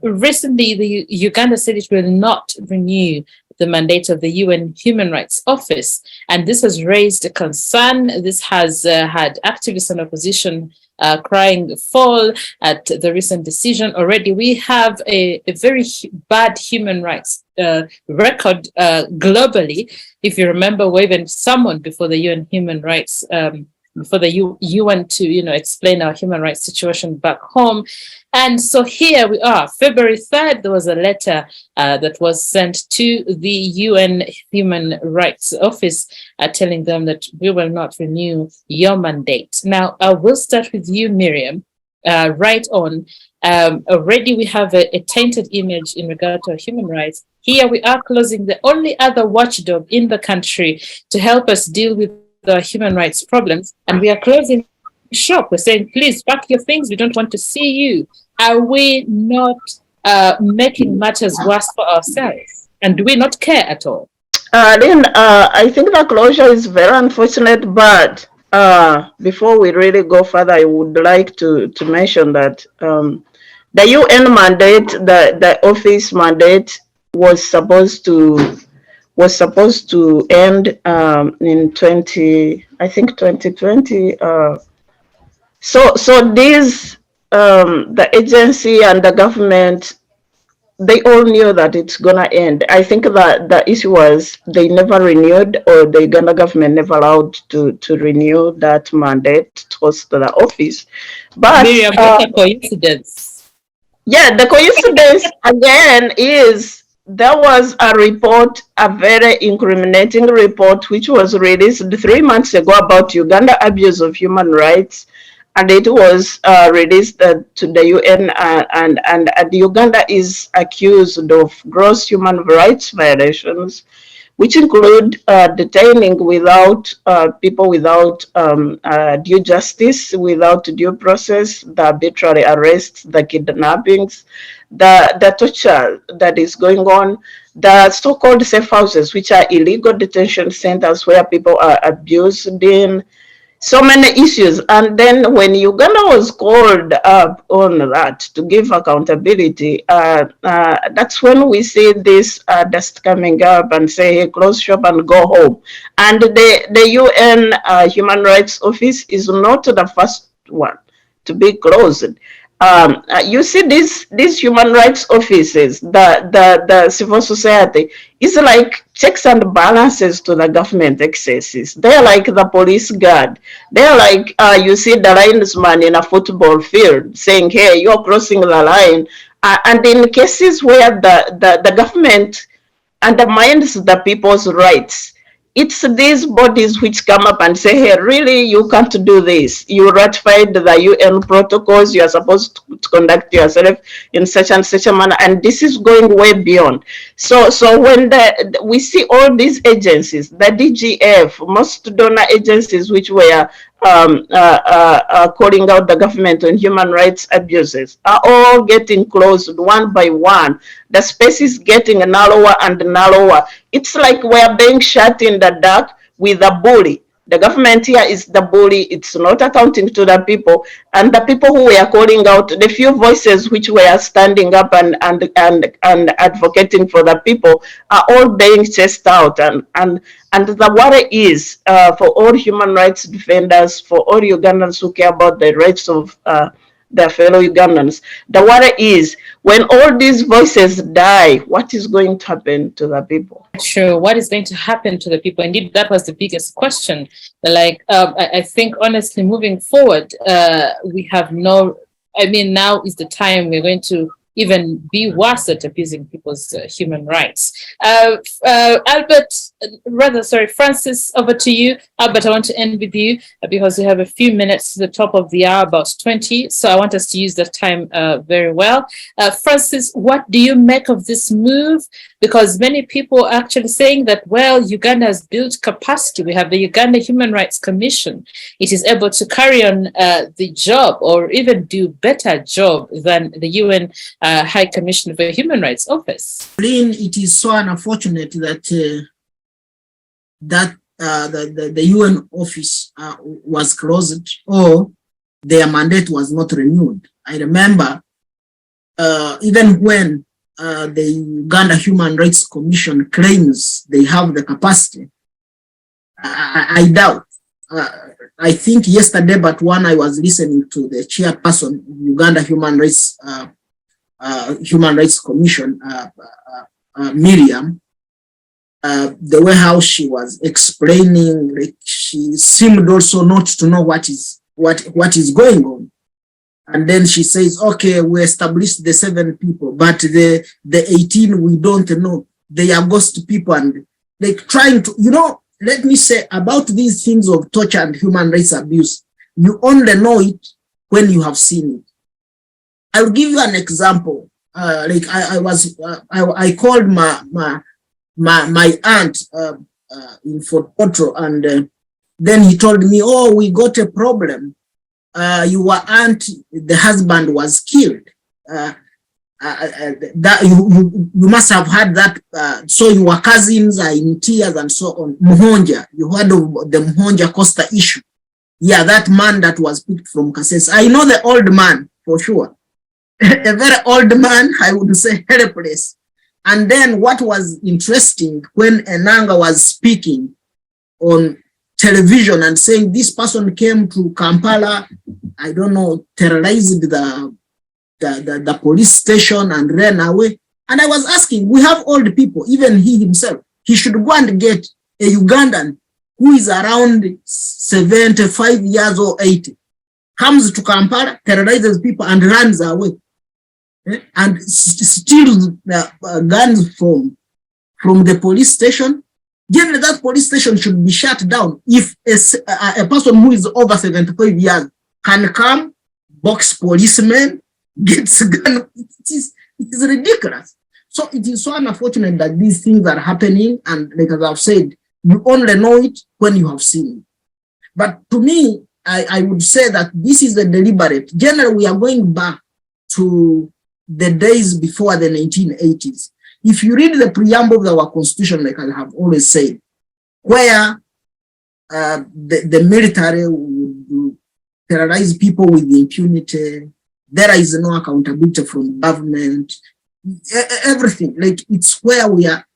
recently the Uganda said it will not renew the mandate of the UN Human Rights Office. And this has raised a concern. This has had activists and opposition crying foul at the recent decision. Already we have a very bad human rights record globally. If you remember, we even summoned before the UN Human Rights for the UN to, explain our human rights situation back home. And so here we are, February 3rd, there was a letter that was sent to the UN Human Rights Office telling them that we will not renew your mandate. Now, we'll start with you, Miriam, right on. Already we have a tainted image in regard to human rights. Here we are closing the only other watchdog in the country to help us deal with the human rights problems, and we are closing shop. We're saying, please pack your things, we don't want to see you. Are we not making matters worse for ourselves? And do we not care at all? Lynn, I think the closure is very unfortunate, but before we really go further, I would like to mention that the UN mandate, the office mandate was supposed to end in 2020. So these the agency and the government, they all knew that it's gonna end. I think that the issue was they never renewed, or the Uganda government never allowed to renew that mandate to host the office. But Miriam, what a coincidence. Yeah, the coincidence again is there was a report, a very incriminating report, which was released 3 months ago about Uganda abuse of human rights, and it was released to the UN, and Uganda is accused of gross human rights violations, which include detaining people without due justice, without due process, the arbitrary arrests, the kidnappings, the torture that is going on, the so-called safe houses, which are illegal detention centers where people are abused in. So many issues. And then when Uganda was called up on that to give accountability, that's when we see this dust coming up and say, hey, close shop and go home. And the UN Human Rights Office is not the first one to be closed. You see these human rights offices, the civil society, is like checks and balances to the government excesses. They're like the police guard. They're like, you see the linesman in a football field saying, hey, you're crossing the line. And in cases where the government undermines the people's rights, it's these bodies which come up and say, hey, really, you can't do this. You ratified the UN protocols. You are supposed to conduct yourself in such and such a manner. And this is going way beyond. So when we see all these agencies, the DGF, most donor agencies which were calling out the government on human rights abuses, are all getting closed one by one. The space is getting narrower and narrower. It's like we're being shut in the dark with a bully. The government here is the bully. It's not accounting to the people. And the people who were calling out, the few voices which were standing up and advocating for the people, are all being chased out. And the worry is for all human rights defenders, for all Ugandans who care about the rights of their fellow Ugandans. The worry is when all these voices die, what is going to happen to the people? Sure, what is going to happen to the people? Indeed, that was the biggest question. Like, I think honestly, moving forward, we have now is the time we're going to even be worse at abusing people's human rights. Francis, over to you. Albert, I want to end with you because we have a few minutes to the top of the hour, about 20. So I want us to use that time very well. Francis, what do you make of this move? Because many people are actually saying that, well, Uganda has built capacity. We have the Uganda Human Rights Commission. It is able to carry on the job or even do better job than the UN High Commissioner for Human Rights Office. Lynn, it is so unfortunate that the UN office was closed or their mandate was not renewed. I remember even when the Uganda Human Rights Commission claims they have the capacity, I doubt. I think yesterday, but when I was listening to the chairperson of Uganda Human Rights Commission, Miriam, the way how she was explaining, like she seemed also not to know what is going on. And then she says, okay, we established the 7 people, but the 18 we don't know. They are ghost people, and like trying to, let me say about these things of torture and human rights abuse, you only know it when you have seen it. I'll give you an example. Like I called my aunt in Fort Potro, and then he told me, oh, we got a problem. Your aunt, the husband was killed. That you must have heard that. So your cousins are in tears and so on. Muhonja, you heard of the Muhonja Costa issue? Yeah, that man that was picked from Kasese. I know the old man for sure. A very old man, I would say, helpless. And then what was interesting, when Enanga was speaking on television and saying this person came to Kampala, I don't know, terrorized the police station and ran away. And I was asking, we have old people, even he himself, he should go and get a Ugandan who is around 75 years or 80, comes to Kampala, terrorizes people and runs away. And steals guns from the police station. Generally, that police station should be shut down. If a person who is over 75 years can come, box policemen, gets a gun, it is ridiculous. So it is so unfortunate that these things are happening, and like as I've said, you only know it when you have seen it. But to me, I would say that this is a deliberate. Generally, we are going back to the days before the 1980s. If you read the preamble of our constitution, like I have always said, where the military would terrorize people with impunity, there is no accountability from government, everything, like it's where we are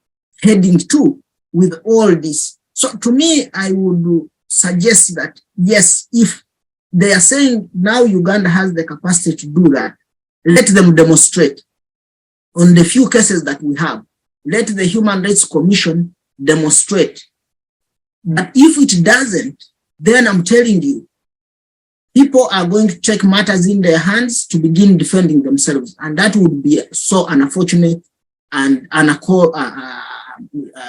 heading to with all this. So to me, I would suggest that, yes, if they are saying now Uganda has the capacity to do that, let them demonstrate on the few cases that we have. Let the Human Rights Commission demonstrate. But if it doesn't, then I'm telling you, people are going to take matters in their hands to begin defending themselves. And that would be so unfortunate and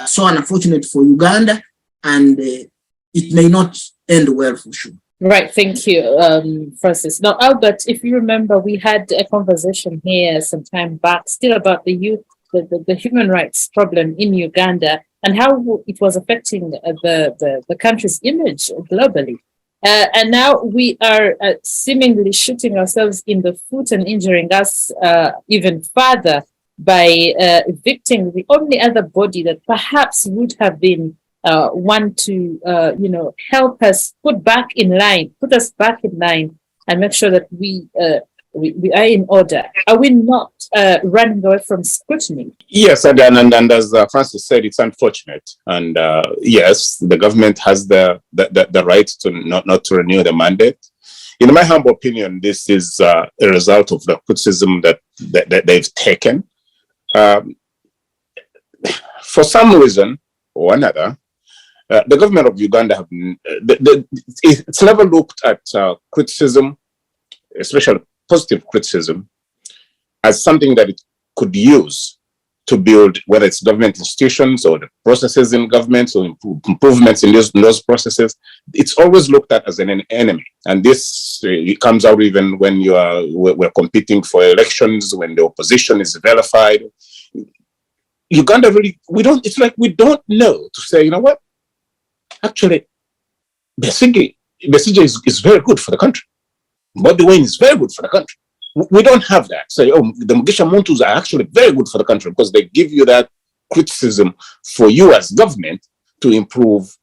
so unfortunate for Uganda and it may not end well for sure. Right, thank you, Francis. Now, Albert, if you remember, we had a conversation here some time back, still about the youth, the human rights problem in Uganda, and how it was affecting the country's image globally. And now we are seemingly shooting ourselves in the foot and injuring us even further by evicting the only other body that perhaps would have been one to help us put us back in line and make sure that we are in order. Are we not running away from scrutiny? Yes, and as Francis said, it's unfortunate. And yes, the government has the right to not to renew the mandate. In my humble opinion, this is a result of the criticism that they've taken. For some reason or another, the government of Uganda it's never looked at criticism, especially positive criticism, as something that it could use to build, whether it's government institutions or the processes in government or improvements in those processes. It's always looked at as an enemy. And this it comes out even when we're competing for elections, when the opposition is vilified. Uganda really, it's like we don't know to say, you know what? Actually, Besigye is very good for the country. Bobby Wine is very good for the country. We don't have that. Say, the Mugisha Montus are actually very good for the country because they give you that criticism for you as government to improve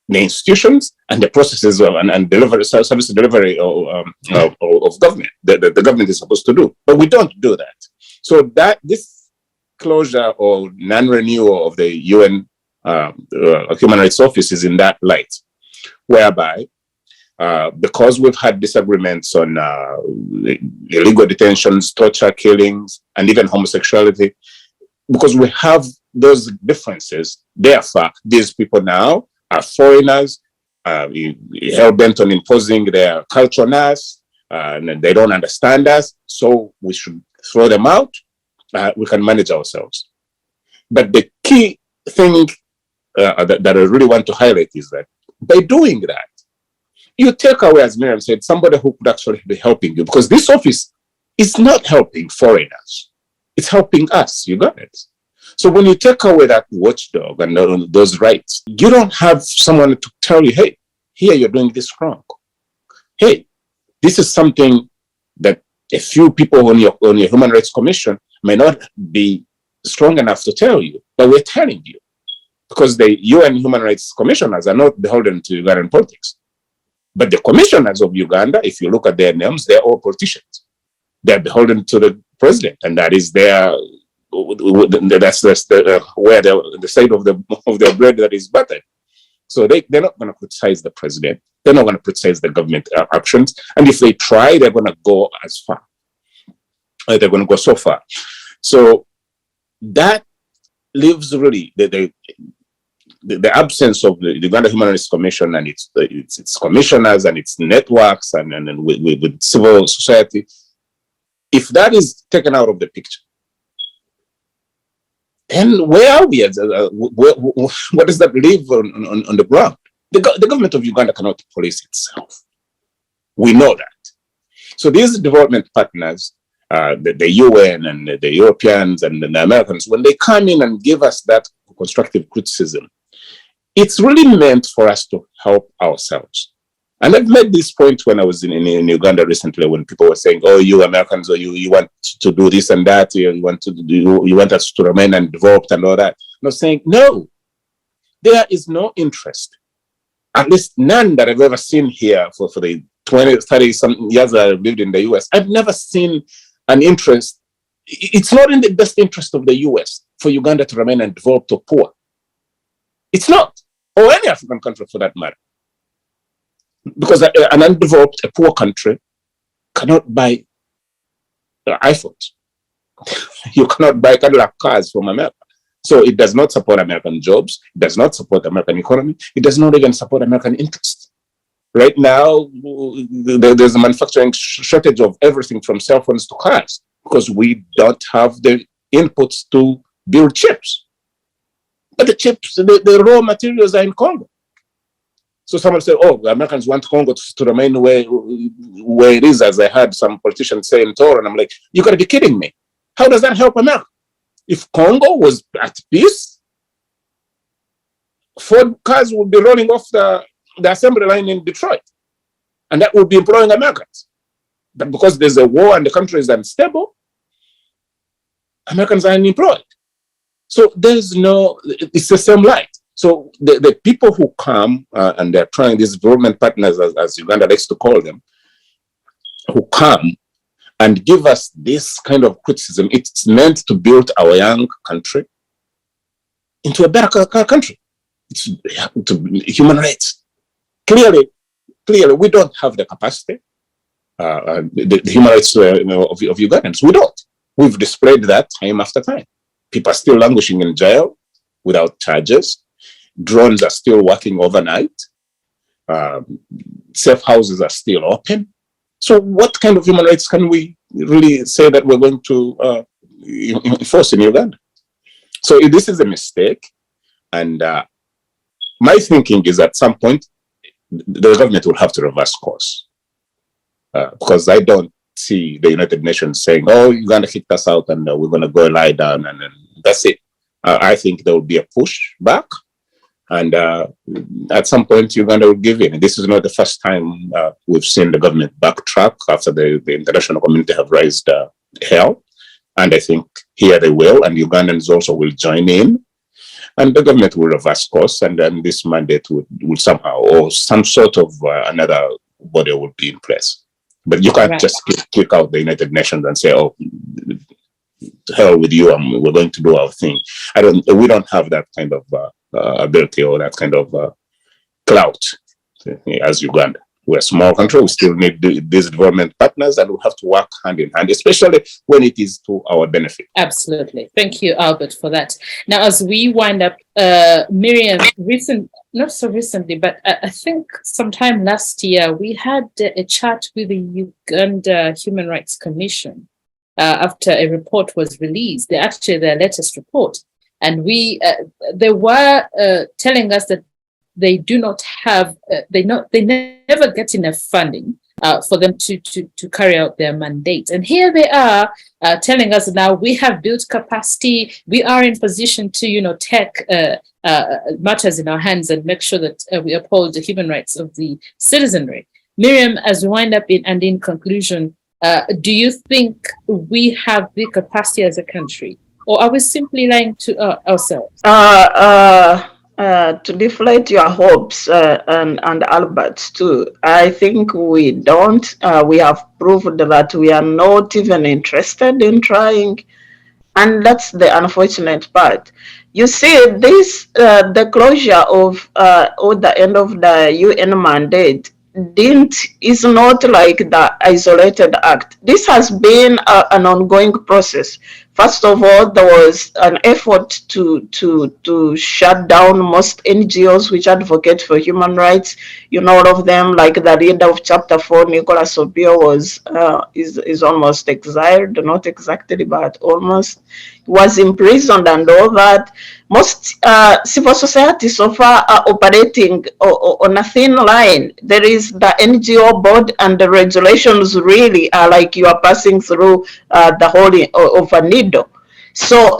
the institutions and the processes and delivery, service delivery of government that the government is supposed to do. But we don't do that. So this closure or non-renewal of the UN Human Rights Office is in that light, whereby because we've had disagreements on illegal detentions, torture, killings, and even homosexuality, because we have those differences, therefore, these people now are foreigners, hell-bent on imposing their culture on us, and they don't understand us, so we should throw them out. We can manage ourselves. But the key thing that I really want to highlight is that by doing that, you take away, as Miriam said, somebody who could actually be helping you, because this office is not helping foreigners. It's helping us, Ugandans. So when you take away that watchdog and those rights, you don't have someone to tell you, hey, here you're doing this wrong. Hey, this is something that a few people on your Human Rights Commission may not be strong enough to tell you, but we're telling you. Because the UN Human Rights Commissioners are not beholden to Ugandan politics. But the commissioners of Uganda, if you look at their names, they're all politicians. They're beholden to the president, and that is where the side of their bread that is buttered. So they're not going to criticize the president. They're not going to criticize the government actions. And if they try, they're going to go as far. They're going to go so far. So that leaves really the absence of the Uganda Human Rights Commission and its commissioners and its networks and with civil society. If that is taken out of the picture, then where are we? What does that leave on the ground? The government of Uganda cannot police itself. We know that. So these development partners, the UN and the Europeans and the Americans, when they come in and give us that constructive criticism, it's really meant for us to help ourselves. And I've made this point when I was in Uganda recently, when people were saying, oh, you Americans, or you want to do this and that, you want us to remain undeveloped and all that. And I was saying, no, there is no interest, at least none that I've ever seen here for the 20, 30 some years that I've lived in the US. I've never seen an interest. It's not in the best interest of the US for Uganda to remain undeveloped or poor. It's not, or any African country for that matter. Because an undeveloped, a poor country cannot buy iPhones. You cannot buy Cadillac cars from America. So it does not support American jobs. It does not support the American economy. It does not even support American interests. Right now, there's a manufacturing shortage of everything from cell phones to cars because we don't have the inputs to build chips. but the the raw materials are in Congo. So someone said, oh, the Americans want Congo to remain where it is, as I heard some politicians say in Tor, and I'm like, you got to be kidding me. How does that help America? If Congo was at peace, Ford cars would be rolling off the assembly line in Detroit, and that would be employing Americans. But because there's a war and the country is unstable, Americans are unemployed. So there's no, it's the same light. So the people who come and they're trying, these development partners, as Uganda likes to call them, who come and give us this kind of criticism, it's meant to build our young country into a better country. It's to human rights. Clearly, we don't have the capacity, the human rights of Ugandans. We don't. We've displayed that time after time. People are still languishing in jail without charges. Drones are still working overnight. Safe houses are still open. So what kind of human rights can we really say that we're going to enforce in Uganda? So this is a mistake. And my thinking is at some point, the government will have to reverse course. Because I don't see the United Nations saying, oh, Uganda kicked us out and we're going to go lie down and that's it. I think there will be a push back. And at some point, Uganda will give in. This is not the first time we've seen the government backtrack after the international community have raised hell. And I think here they will, and Ugandans also will join in. And the government will reverse course, and then this mandate will somehow, or some sort of another body will be in place. But you can't just kick out the United Nations and say, oh, to hell with you, we're going to do our thing. We don't have that kind of ability or that kind of clout as Uganda. We're a small country. We still need these development partners, and we have to work hand in hand, especially when it is to our benefit. Absolutely. Thank you, Albert, for that. Now, as we wind up, Miriam, not so recently, but I think sometime last year, we had a chat with the Uganda Human Rights Commission after a report was released. Actually, their latest report. And they were telling us that they do not have, they never get enough funding for them to carry out their mandate. And here they are telling us now we have built capacity. We are in position to, take matters in our hands and make sure that we uphold the human rights of the citizenry. Miriam, as we wind up in conclusion, do you think we have the capacity as a country? Or are we simply lying to ourselves? To deflate your hopes and Albert's too, I think we don't. We have proved that we are not even interested in trying. And that's the unfortunate part. You see, the closure of or the end of the UN mandate is not like the isolated act. This has been an ongoing process. First of all, there was an effort to shut down most NGOs which advocate for human rights. All of them, like the leader of Chapter 4, Nicholas Obio, is almost exiled, not exactly, but almost. He was imprisoned and all that. Most civil society so far are operating on a thin line. There is the NGO board, and the regulations really are like you are passing through the hole of a needle. So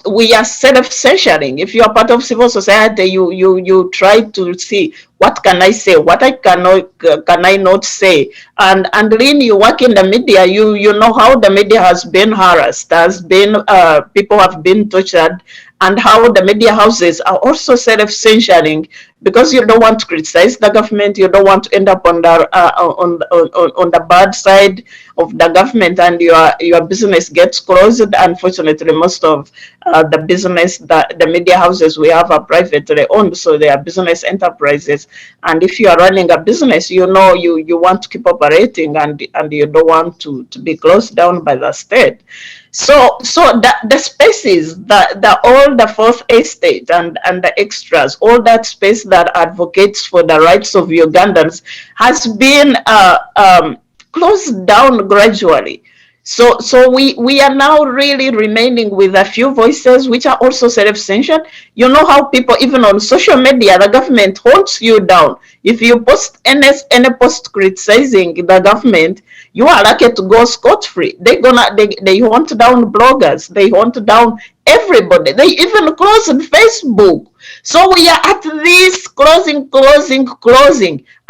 we are self-censoring. If you are part of civil society, you try to see what can I say, what can I not say. And Lynn, you work in the media, you know how the media has been harassed, people have been tortured, and how the media houses are also self-censoring because you don't want to criticize the government, you don't want to end up on the bad side of the government, and your business gets closed. Unfortunately, most of the business, the media houses we have are privately owned, so they are business enterprises. And if you are running a business, you want to keep operating, and you don't want to be closed down by the state. So the spaces, all the fourth estate and the extras, all that space that advocates for the rights of Ugandans has been closed down gradually. So we are now really remaining with a few voices which are also self-censored. You know how people, even on social media, the government holds you down. If you post any post criticizing the government, you are lucky to go scot-free. They hunt down bloggers, they hunt down everybody. They even closed Facebook. So we are at this closing.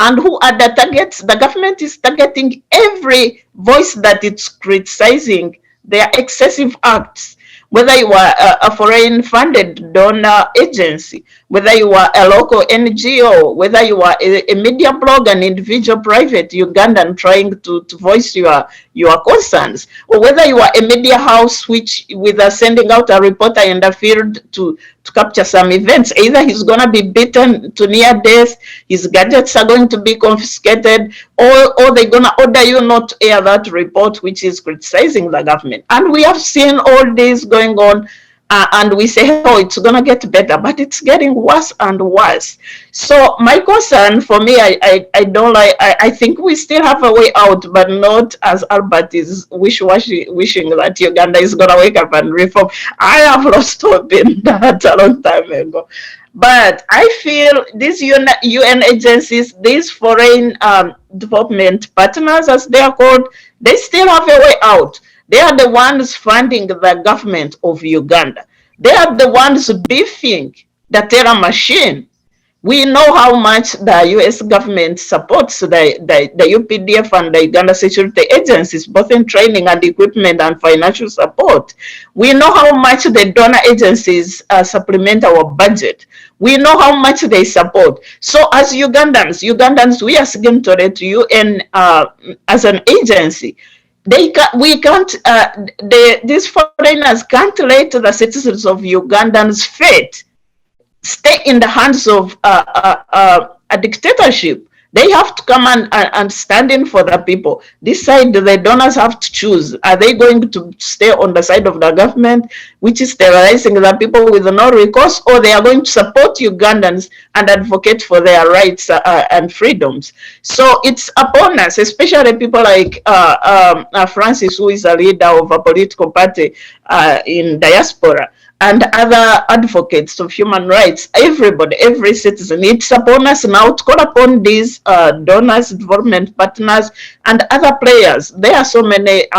And who are the targets? The government is targeting every voice that it's criticizing their excessive acts. Whether you are a foreign funded donor agency, whether you are a local NGO, whether you are a media blog, an individual private Ugandan trying to voice your concerns, or whether you are a media house which with sending out a reporter in the field to capture some events, either he's going to be beaten to near death, his gadgets are going to be confiscated, or they're going to order you not to air that report which is criticizing the government. And we have seen all this going on, and we say, oh, it's going to get better, but it's getting worse and worse. So my concern for me, I don't like, I think we still have a way out, but not as Albert is wishing that Uganda is going to wake up and reform. I have lost hope in that a long time ago. But I feel these UN agencies, these foreign development partners, as they are called, they still have a way out. They are the ones funding the government of Uganda. They are the ones beefing the terror machine. We know how much the U.S. government supports the UPDF and the Uganda security agencies, both in training and equipment and financial support. We know how much the donor agencies supplement our budget. We know how much they support. So as Ugandans, we are signatory to UN as an agency. These foreigners can't let the citizens of Ugandans' fate stay in the hands of a dictatorship. They have to come and stand in for the people. This side, the donors have to choose. Are they going to stay on the side of the government, which is terrorizing the people with no recourse, or they are going to support Ugandans and advocate for their rights and freedoms? So it's upon us, especially people like Francis, who is a leader of a political party in diaspora, and other advocates of human rights, everybody, every citizen. It's upon us now to call upon these donors, development partners, and other players. There are so many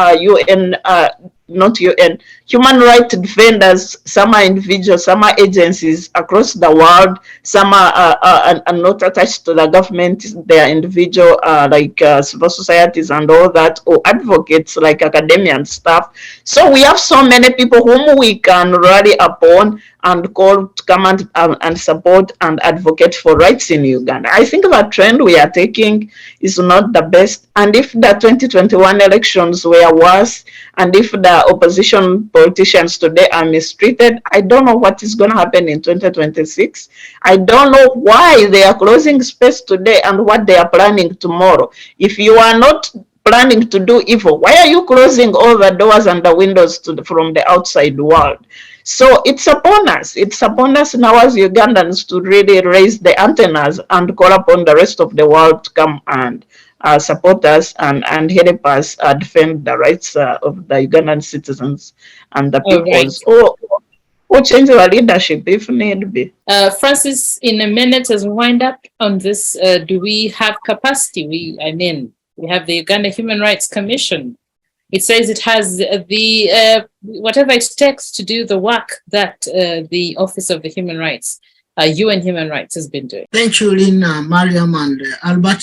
human rights defenders. Some are individuals, some are agencies across the world. Some are not attached to the government. They are individual, like civil societies and all that, or advocates like academia and stuff. So we have so many people whom we can rally upon and call to come and support and advocate for rights in Uganda. I think the trend we are taking is not the best. And if the 2021 elections were worse, and if the opposition politicians today are mistreated, I don't know what is going to happen in 2026. I don't know why they are closing space today and what they are planning tomorrow. If you are not planning to do evil, why are you closing all the doors and the windows from the outside world? So it's upon us. It's upon us now as Ugandans to really raise the antennas and call upon the rest of the world to come and support us and help us defend the rights of the Ugandan citizens and the peoples. Or change our leadership if need be. Francis, in a minute, as we wind up on this, do we have capacity? We have the Uganda Human Rights Commission. It says it has the whatever it takes to do the work that the Office of the Human Rights, UN Human Rights, has been doing. Thank you, Lynn, Miriam, and Albert.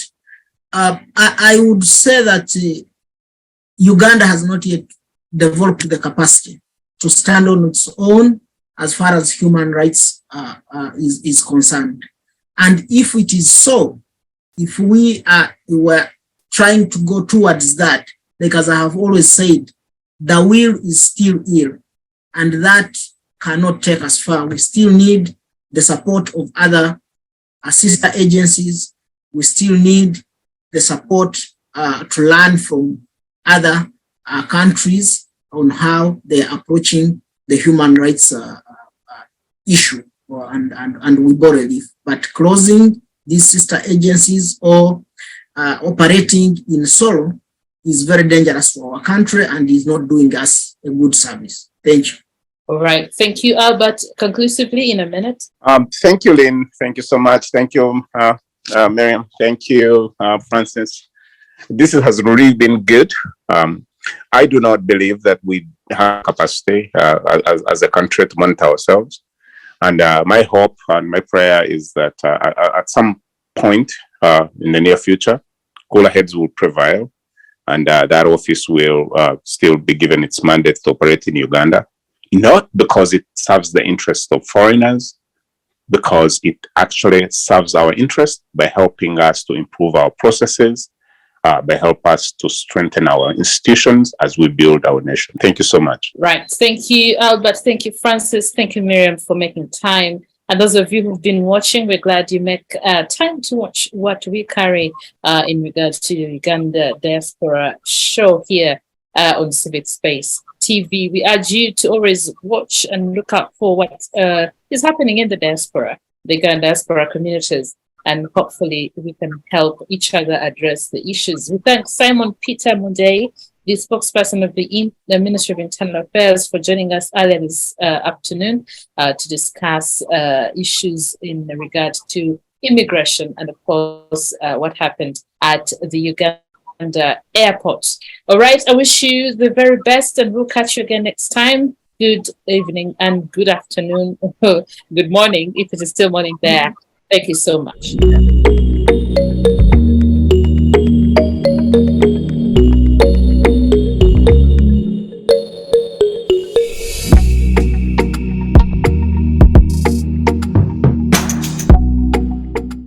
I would say that Uganda has not yet developed the capacity to stand on its own as far as human rights is concerned. And if it is so, if we were trying to go towards that, like as I have always said, the will is still here, and that cannot take us far. We still need the support of other sister agencies. We still need the support to learn from other countries on how they are approaching the human rights issue and we borrow relief. But closing these sister agencies or operating in solo is very dangerous for our country and is not doing us a good service. Thank you. All right. Thank you, Albert. Conclusively, in a minute. Thank you, Lynn. Thank you so much. Thank you, Miriam. Thank you, Francis. This has really been good. I do not believe that we have capacity as a country to monitor ourselves. And my hope and my prayer is that at some point in the near future, cooler heads will prevail, and that office will still be given its mandate to operate in Uganda, not because it serves the interests of foreigners, because it actually serves our interest by helping us to improve our processes, by help us to strengthen our institutions as we build our nation. Thank you so much. Right. Thank you, Albert. Thank you, Francis. Thank you, Miriam, for making time. And those of you who've been watching, we're glad you make time to watch what we carry in regards to the Uganda Diaspora show here on Civic Space TV. We urge you to always watch and look out for what is happening in the diaspora, the Uganda diaspora communities, and hopefully we can help each other address the issues. We thank Simon Peter Mundeyi, the spokesperson of the Ministry of Internal Affairs, for joining us earlier this afternoon to discuss issues in regard to immigration and, of course, what happened at the Uganda Airport. All right, I wish you the very best, and we'll catch you again next time. Good evening and good afternoon. Good morning, if it is still morning there. Thank you so much.